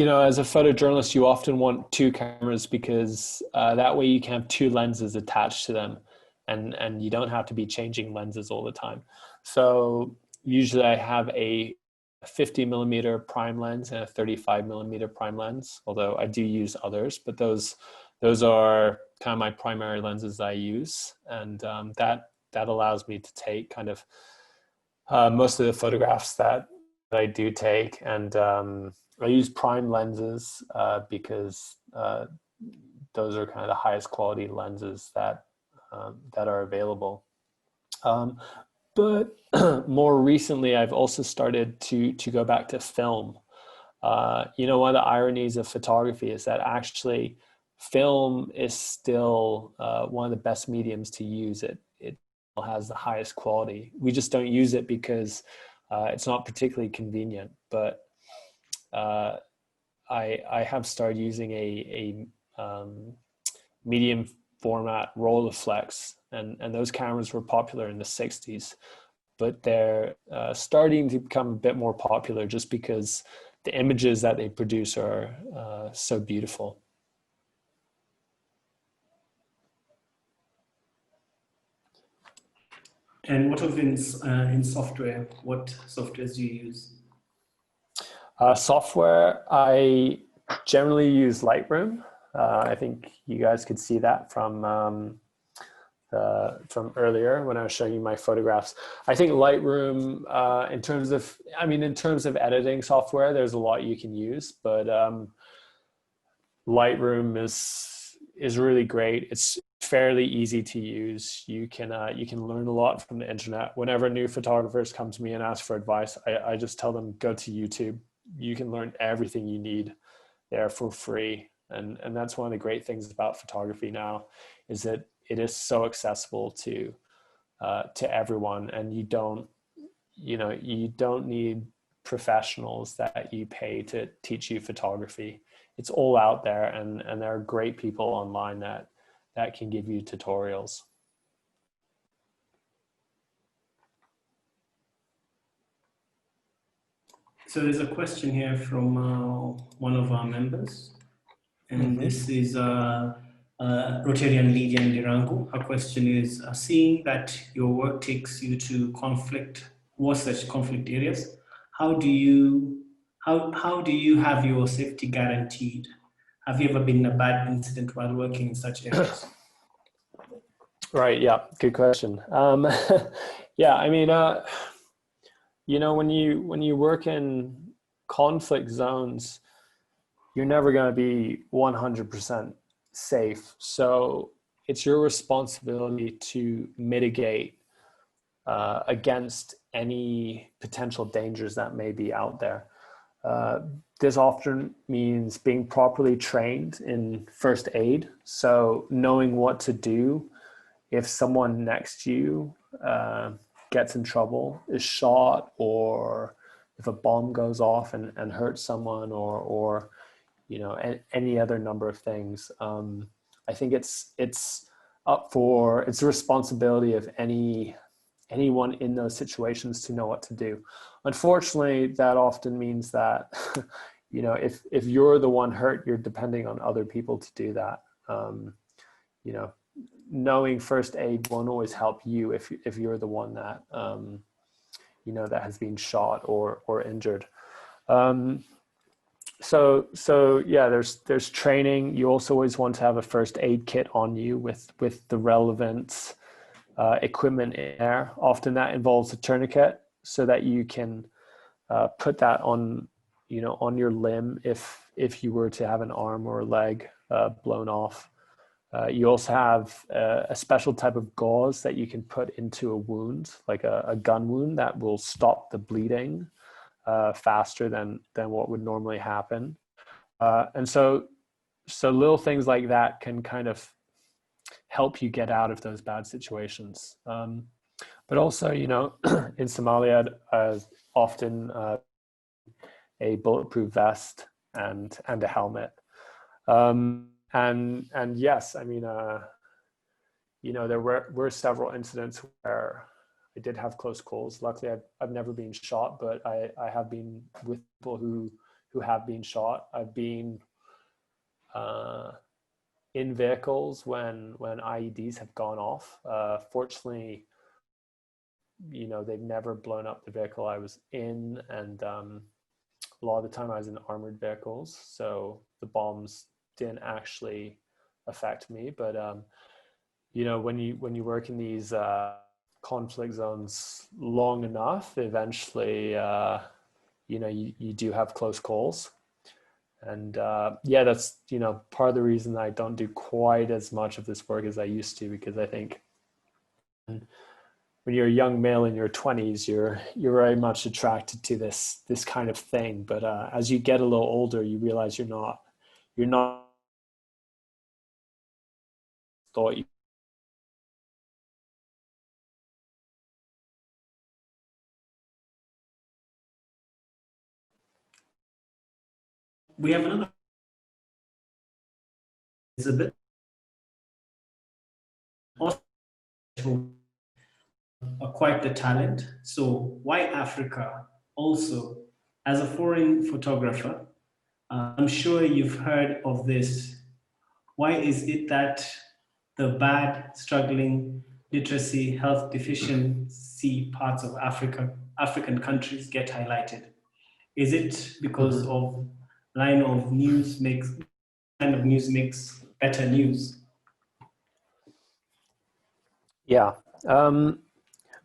know, as a photojournalist, you often want two cameras because that way you can have two lenses attached to them, and you don't have to be changing lenses all the time. So usually I have a 50mm prime lens and a 35mm prime lens, although I do use others, but those are kind of my primary lenses I use, and that allows me to take kind of most of the photographs that I do take, and I use prime lenses because those are kind of the highest quality lenses that are available. But more recently, I've also started to go back to film. You know, one of the ironies of photography is that actually film is still one of the best mediums to use. It has the highest quality. We just don't use it because it's not particularly convenient. But I have started using a medium format Rolleiflex, and those cameras were popular in the 60s, but they're starting to become a bit more popular just because the images that they produce are so beautiful. And what of in software? What softwares do you use? Software, I generally use Lightroom. I think you guys could see that from earlier when I was showing you my photographs. I think Lightroom, in terms of editing software, there's a lot you can use, but Lightroom is really great. It's fairly easy to use. You can learn a lot from the internet. Whenever new photographers come to me and ask for advice, I just tell them, go to YouTube. You can learn everything you need there for free. And that's one of the great things about photography now, is that it is so accessible to everyone, and you don't need professionals that you pay to teach you photography. It's all out there, and there are great people online that can give you tutorials. So there's a question here from one of our members, and this is Rotarian Lydian Dirango. Her question is, seeing that your work takes you to war-such conflict areas, how do you have your safety guaranteed? Have you ever been in a bad incident while working in such areas? Right. Yeah. Good question. Yeah. I mean, you know, when you work in conflict zones, you're never going to be 100% safe. So it's your responsibility to mitigate against any potential dangers that may be out there. This often means being properly trained in first aid. So knowing what to do if someone next to you gets in trouble, is shot, or if a bomb goes off and hurts someone, or you know, any other number of things. I think it's the responsibility of anyone in those situations to know what to do. Unfortunately, that often means that you know, if you're the one hurt, you're depending on other people to do that. You know, knowing first aid won't always help you if you're the one that you know, that has been shot or injured. So yeah, there's training. You also always want to have a first aid kit on you with the relevant equipment in there. Often that involves a tourniquet, so that you can put that on, you know, on your limb if you were to have an arm or a leg blown off. You also have a special type of gauze that you can put into a wound, like a gun wound, that will stop the bleeding faster than what would normally happen. And so little things like that can kind of help you get out of those bad situations. But also, you know, in Somalia, often a bulletproof vest and a helmet. And yes, I mean, you know, there were several incidents where I did have close calls. Luckily, I've never been shot, but I have been with people who have been shot. I've been in vehicles when IEDs have gone off. Fortunately, you know, they've never blown up the vehicle I was in, and a lot of the time I was in armored vehicles, so the bombs didn't actually affect me. But you know, when you work in these conflict zones long enough, eventually you know, you do have close calls. And yeah, that's, you know, part of the reason I don't do quite as much of this work as I used to, because I think when you're a young male in your 20s, you're very much attracted to this kind of thing. But as you get a little older, you realize you're not thought you. We have another. Elizabeth. Also, quite the talent. So why Africa? Also, as a foreign photographer, I'm sure you've heard of this. Why is it that the bad, struggling, literacy, health deficiency parts of African countries get highlighted? Is it because of line of news makes better news? Yeah.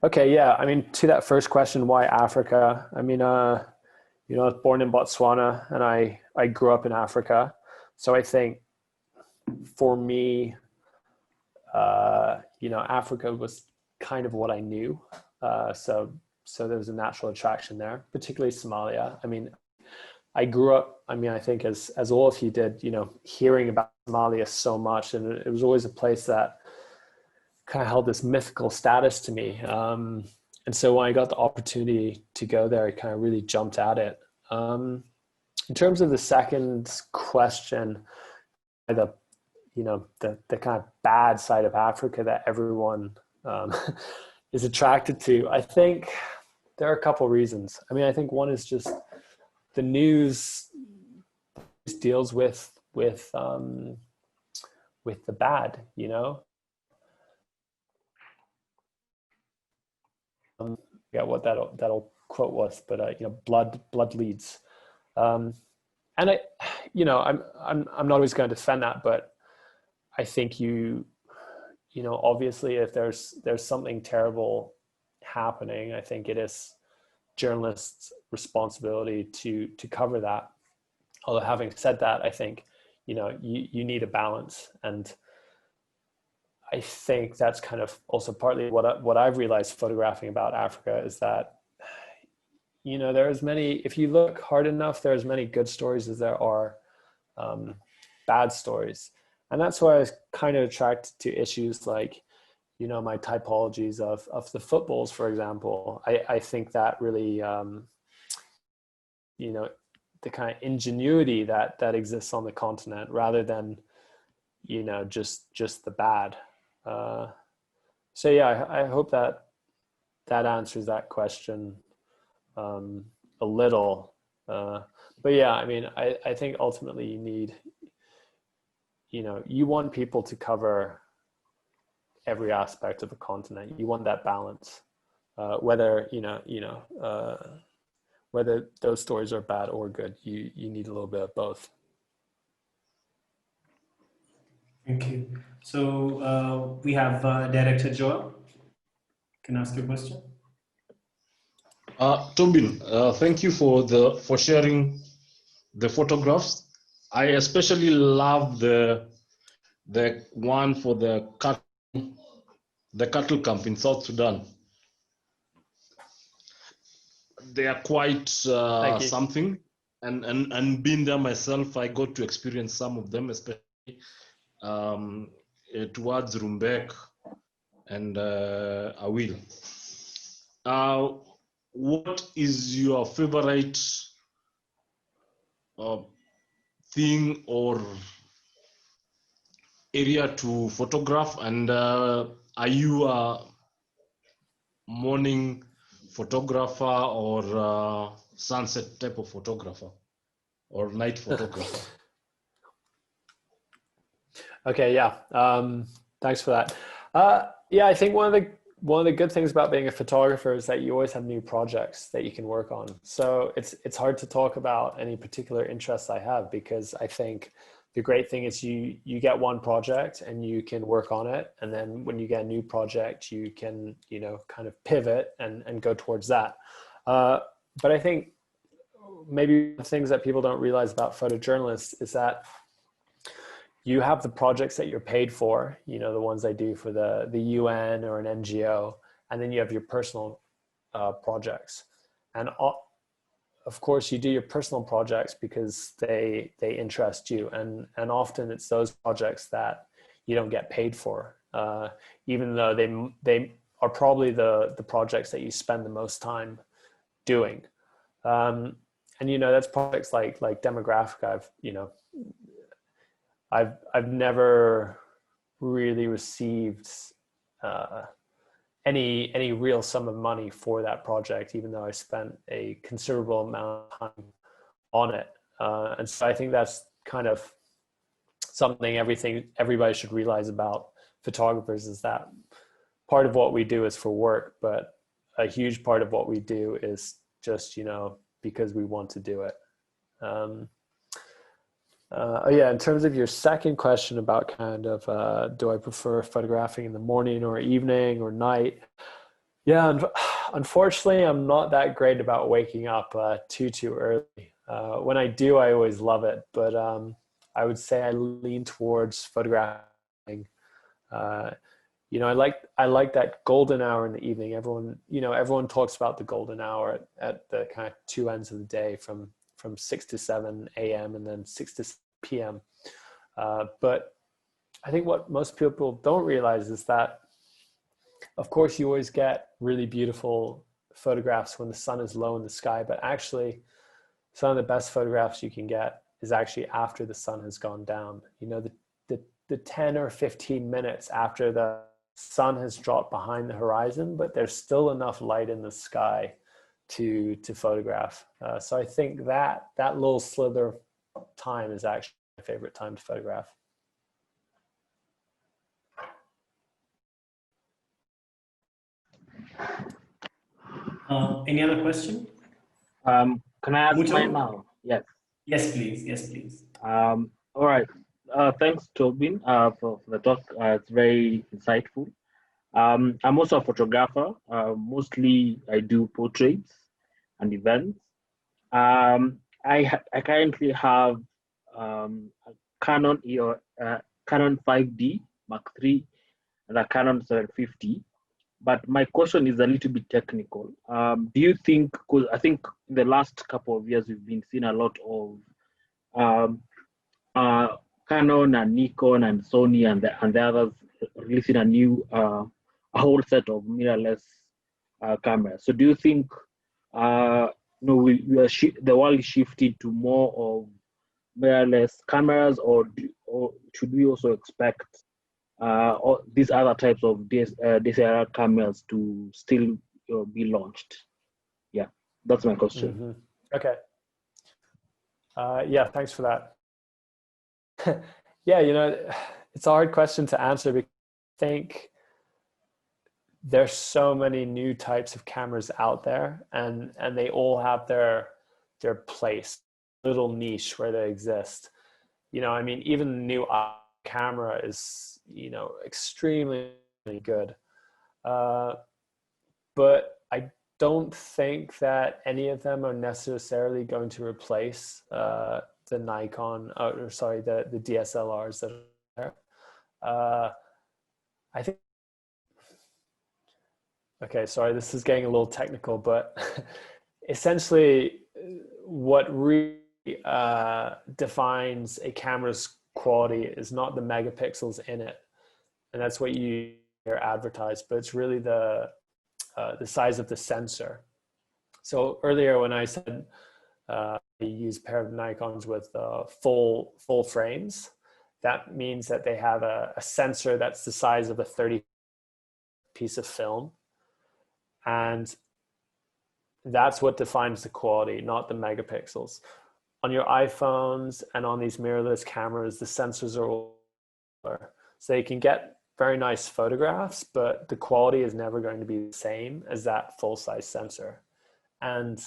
Okay. Yeah. I mean, to that first question, why Africa? I mean, you know, I was born in Botswana, and I grew up in Africa. So I think for me, you know, Africa was kind of what I knew. So there was a natural attraction there, particularly Somalia. I mean, I grew up, I mean, I think as all of you did, you know, hearing about Somalia so much, and it was always a place that kind of held this mythical status to me. And so when I got the opportunity to go there, I kind of really jumped at it. In terms of the second question, the kind of bad side of Africa that everyone is attracted to, I think there are a couple of reasons. I mean, I think one is just the news deals with the bad, you know. Yeah, what that'll quote was, but you know, blood leads, and I, you know, I'm not always going to defend that, but I think you know, obviously, if there's something terrible happening, I think it is journalists' responsibility to cover that. Although having said that, I think, you know, you need a balance, and I think that's kind of also partly what I've realized photographing about Africa is that, you know, there are as many, if you look hard enough, there are as many good stories as there are bad stories. And that's why I was kind of attracted to issues like, you know, my typologies of the footballs, for example. I think that really, you know, the kind of ingenuity that exists on the continent rather than, you know, just the bad. So yeah, I hope that answers that question a little. But yeah, I mean, I think ultimately you need, you know, you want people to cover every aspect of a continent. You want that balance, whether whether those stories are bad or good. You need a little bit of both. Thank you. So we have Director Joel. Can I ask you a question? Tobin, thank you for sharing the photographs. I especially love the one for the cattle camp in South Sudan. they are quite Thank you. something. And being there myself, I got to experience some of them, especially towards Rumbek and Awil. What is your favorite thing or area to photograph? And are you a morning photographer or sunset type of photographer or night photographer? Okay, yeah. Thanks for that. Yeah, I think one of the good things about being a photographer is that you always have new projects that you can work on. So it's hard to talk about any particular interests I have, because I think the great thing is you get one project and you can work on it, and then when you get a new project, you can kind of pivot and go towards that. But I think maybe the things that people don't realize about photojournalists is that you have the projects that you're paid for, the ones I do for the UN or an NGO, and then you have your personal projects. And of course you do your personal projects because they interest you, and often it's those projects that you don't get paid for, even though they are probably the projects that you spend the most time doing. And that's projects like demographic. I've never really received any real sum of money for that project, even though I spent a considerable amount of time on it. And so I think that's kind of something everybody should realize about photographers, is that part of what we do is for work, but a huge part of what we do is just, because we want to do it. Yeah, in terms of your second question about kind of, do I prefer photographing in the morning or evening or night? Yeah, unfortunately, I'm not that great about waking up too early. When I do, I always love it, but I would say I lean towards photographing. I like that golden hour in the evening. Everyone talks about the golden hour at the kind of two ends of the day, from 6 to 7 a.m. and then 6 to 7 p.m. But I think what most people don't realize is that, of course, you always get really beautiful photographs when the sun is low in the sky, but actually some of the best photographs you can get is actually after the sun has gone down. The 10 or 15 minutes after the sun has dropped behind the horizon, but there's still enough light in the sky to photograph. So I think that little slither of time is actually my favorite time to photograph. Any other question? Can I ask Mucho? mine now? Yes. Yes, please. Yes, please. All right. Thanks, Tobin, for the talk. It's very insightful. I'm also a photographer. Mostly I do portraits and events. I currently have a Canon Canon 5D Mark III and a Canon 750. But my question is a little bit technical. Do you think, because I think in the last couple of years we've been seeing a lot of Canon and Nikon and Sony and the others releasing a whole set of mirrorless cameras. So do you think the world is shifted to more of mirrorless cameras, or should we also expect these other types of DSLR cameras to still be launched? Yeah, that's my question. Mm-hmm. Okay. Yeah, thanks for that. Yeah, it's a hard question to answer, because I think there's so many new types of cameras out there, and they all have their place, little niche where they exist. Even the new camera is, extremely good. But I don't think that any of them are necessarily going to replace the Nikon, the DSLRs that are there. I think, okay, sorry, this is getting a little technical, but essentially what really defines a camera's quality is not the megapixels in it, and that's what you hear advertised, but it's really the size of the sensor. So earlier when I said I use a pair of Nikons with full frames, that means that they have a sensor that's the size of a 30 piece of film, and that's what defines the quality, not the megapixels. On your iPhones and on these mirrorless cameras, the sensors are all smaller. So you can get very nice photographs, but the quality is never going to be the same as that full-size sensor. And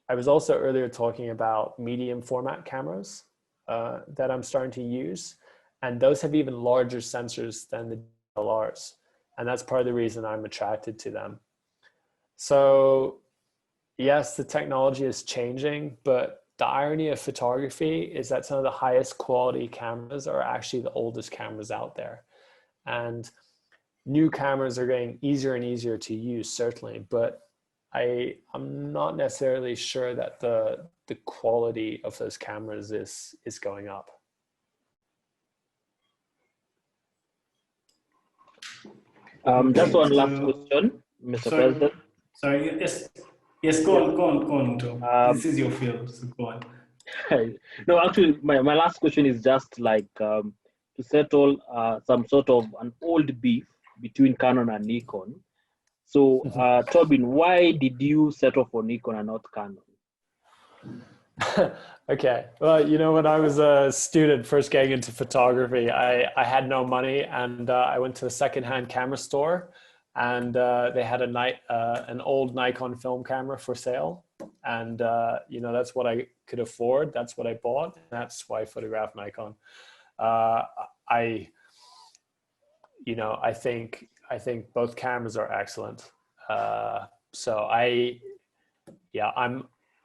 I was also earlier talking about medium format cameras that I'm starting to use, and those have even larger sensors than the DSLRs. And that's part of the reason I'm attracted to them. So yes, the technology is changing, but the irony of photography is that some of the highest quality cameras are actually the oldest cameras out there. And new cameras are getting easier and easier to use, certainly, but I'm not necessarily sure that the quality of those cameras is going up. Just one last question, Mr. President. Sorry, yes, go on, Tom. This is your field, so go on. No, actually, my last question is just like to settle some sort of an old beef between Canon and Nikon. So, Tobin, why did you settle for Nikon and not Canon? Okay, well, you know, when I was a student first getting into photography, I had no money, and I went to a secondhand camera store, and they had an old Nikon film camera for sale, and you know, that's what I could afford. That's what I bought. And that's why I photographed Nikon. I think both cameras are excellent. So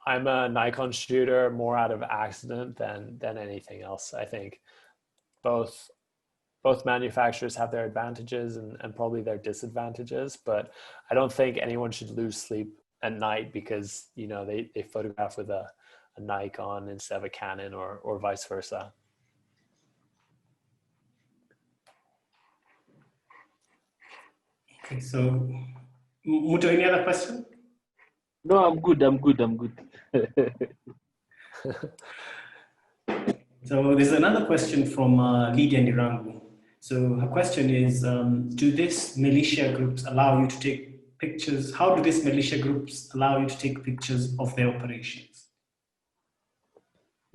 I'm a Nikon shooter more out of accident than anything else. I think both manufacturers have their advantages and probably their disadvantages, but I don't think anyone should lose sleep at night because, you know, they photograph with a Nikon instead of a Canon or vice versa. Okay, so Muto, any other question? No, I'm good. So there's another question from Lydia Nirangu. So her question is, do these militia groups allow you to take pictures? How do these militia groups allow you to take pictures of their operations?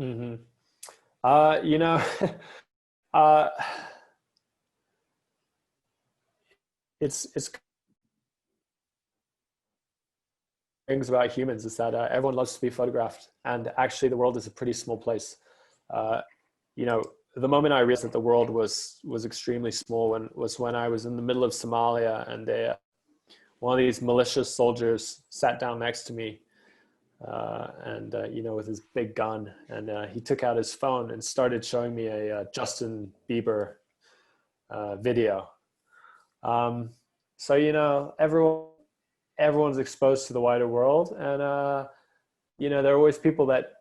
Mm-hmm. You know, it's things about humans is that everyone loves to be photographed, and actually the world is a pretty small place. You know, the moment I realized that the world was extremely small was when I was in the middle of Somalia, and one of these militia soldiers sat down next to me, you know, with his big gun, and he took out his phone and started showing me a Justin Bieber video. So, you know, everyone's exposed to the wider world, and you know, there are always people that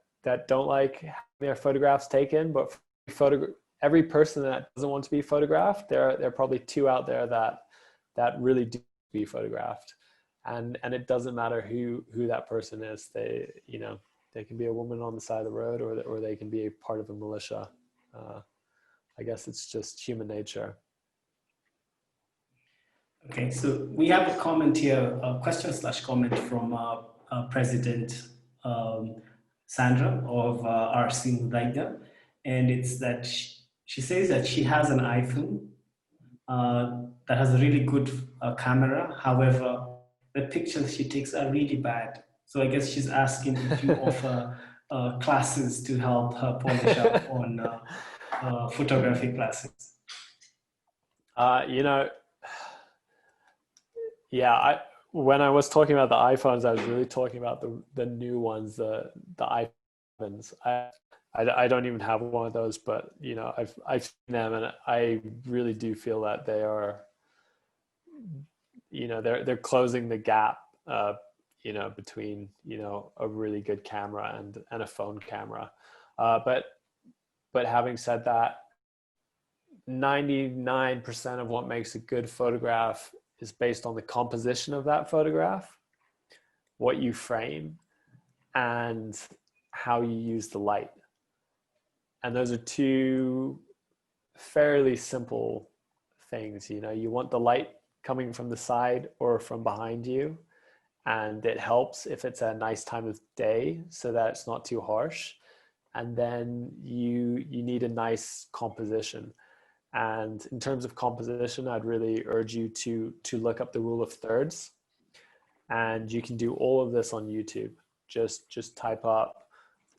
don't like having their photographs taken, but every person that doesn't want to be photographed, there are probably two out there that really do be photographed, and it doesn't matter who that person is. You know, they can be a woman on the side of the road, or they can be a part of a militia. I guess it's just human nature. Okay, so we have a comment here, a question/comment from President Sandra of RC Mudaiga, and it's that she says that she has an iPhone that has a really good camera. However, the pictures she takes are really bad. So I guess she's asking if you offer classes to help her polish up on photography classes. You know, yeah, when I was talking about the iPhones, I was really talking about the new ones, the iPhones. I don't even have one of those, but you know, I've seen them, and I really do feel that they are, you know, they're closing the gap, between, a really good camera and a phone camera. But having said that, 99% of what makes a good photograph is based on the composition of that photograph, what you frame, and how you use the light. And those are two fairly simple things. You want the light coming from the side or from behind you, and it helps if it's a nice time of day so that it's not too harsh. And then you need a nice composition. And in terms of composition, I'd really urge you to look up the rule of thirds. And you can do all of this on YouTube. Just type up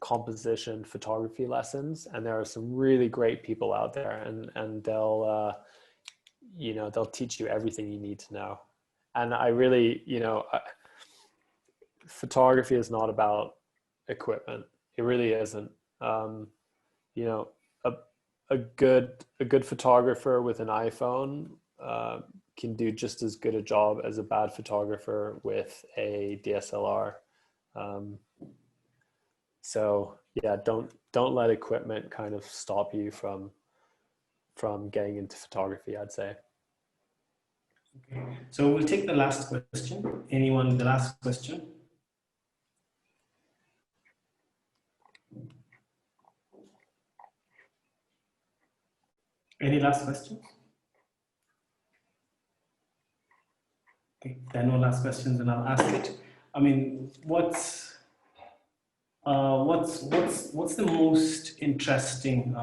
composition photography lessons, and there are some really great people out there, and they'll teach you everything you need to know. And I really, photography is not about equipment. It really isn't. A good photographer with an iPhone can do just as good a job as a bad photographer with a DSLR. So yeah, don't let equipment kind of stop you from getting into photography, I'd say. Okay. So we'll take the last question. Anyone, the last question? Any last questions? Okay, there are no last questions, and I'll ask it. I mean, what's the most interesting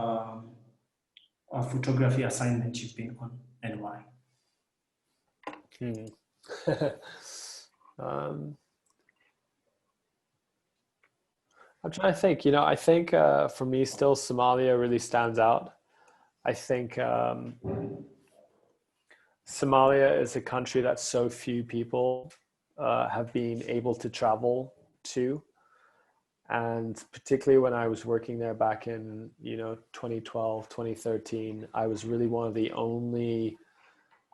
photography assignment you've been on, and why? I'm trying to think. I think for me, still Somalia really stands out. I think Somalia is a country that so few people have been able to travel to. And particularly when I was working there back in, 2012, 2013, I was really one of the only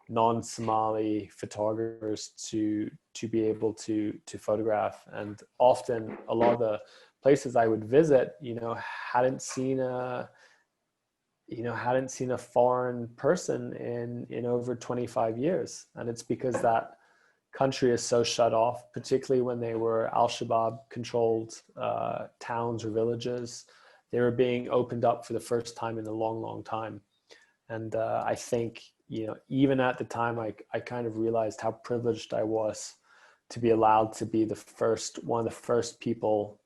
non-Somali photographers to be able to photograph. And often a lot of the places I would visit, hadn't seen a foreign person in over 25 years. And it's because that country is so shut off, particularly when they were Al-Shabaab controlled towns or villages. They were being opened up for the first time in a long, long time. And I think, even at the time, I kind of realized how privileged I was to be allowed to be one of the first people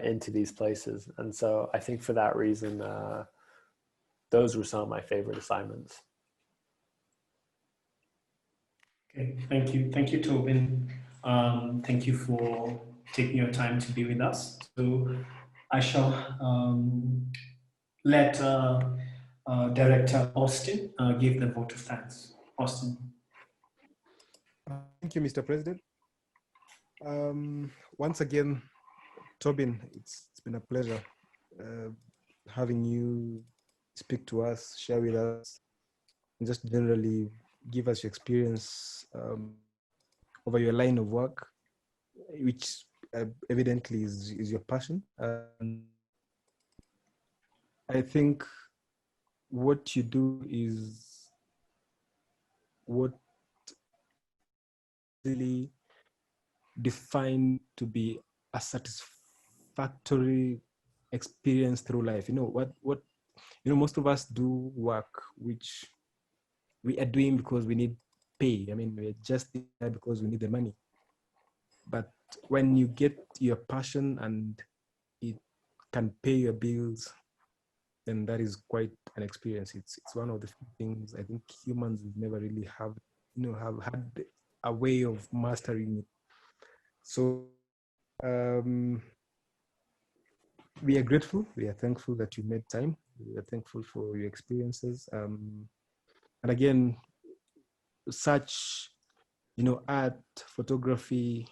into these places. And so I think for that reason, those were some of my favorite assignments. Okay, thank you, Tobin. Thank you for taking your time to be with us. So I shall let Director Austin give the vote of thanks. Austin. Thank you, Mr. President. Once again, Tobin, it's been a pleasure having you speak to us, share with us, and just generally give us your experience over your line of work, which evidently is your passion. I think what you do is what really defined to be a satisfactory experience through life. Most of us do work which we are doing because we need pay. I mean, we're just there because we need the money. But when you get your passion and it can pay your bills, then that is quite an experience. It's one of the things I think humans never really have had a way of mastering it. So we are grateful. We are thankful that you made time. We are thankful for your experiences. And again, such, art, photography,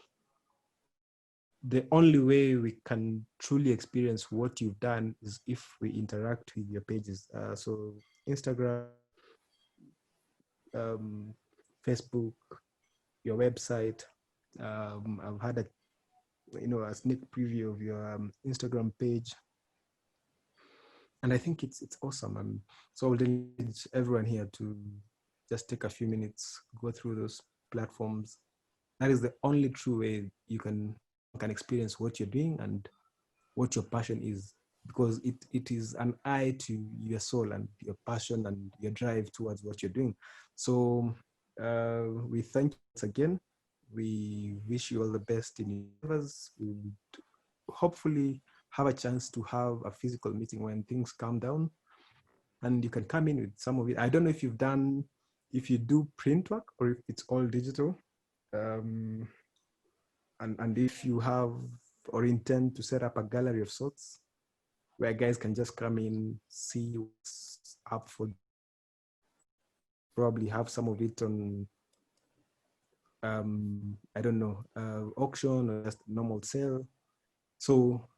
the only way we can truly experience what you've done is if we interact with your pages. So Instagram, Facebook, your website, I've had a sneak preview of your Instagram page, and I think it's awesome. So I would encourage everyone here to just take a few minutes, go through those platforms. That is the only true way you can experience what you're doing and what your passion is, because it is an eye to your soul and your passion and your drive towards what you're doing. So we thank you once again. We wish you all the best in your endeavors. We would hopefully have a chance to have a physical meeting when things calm down, and you can come in with some of it. I don't know if if you do print work or if it's all digital. And if you have or intend to set up a gallery of sorts where guys can just come in, see what's up for, probably have some of it on, I don't know, auction or just normal sale. So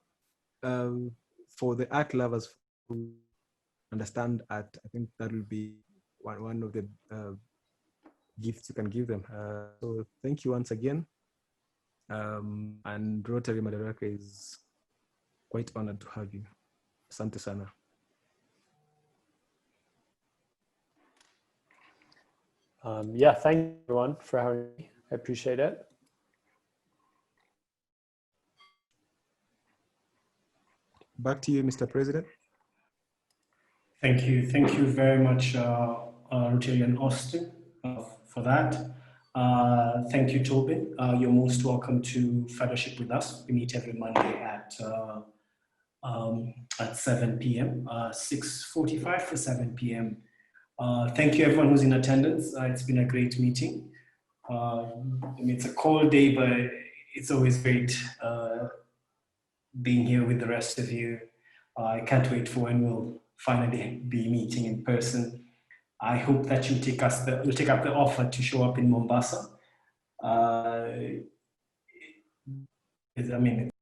for the art lovers who understand art, I think that will be one of the gifts you can give them. So thank you once again. And Rotary Madaraka is quite honored to have you. Asante sana. Yeah, thank you everyone for having me. I appreciate it. Back to you, Mr. President. Thank you. Thank you very much, Rotary and Austin, for that. Thank you, Tobin. You're most welcome to fellowship with us. We meet every Monday at 7 p.m., 6:45 for 7 p.m. Thank you, everyone who's in attendance. It's been a great meeting. I mean, it's a cold day, but it's always great being here with the rest of you. I can't wait for when we'll finally be meeting in person. I hope that you'll take up the offer to show up in Mombasa. I mean,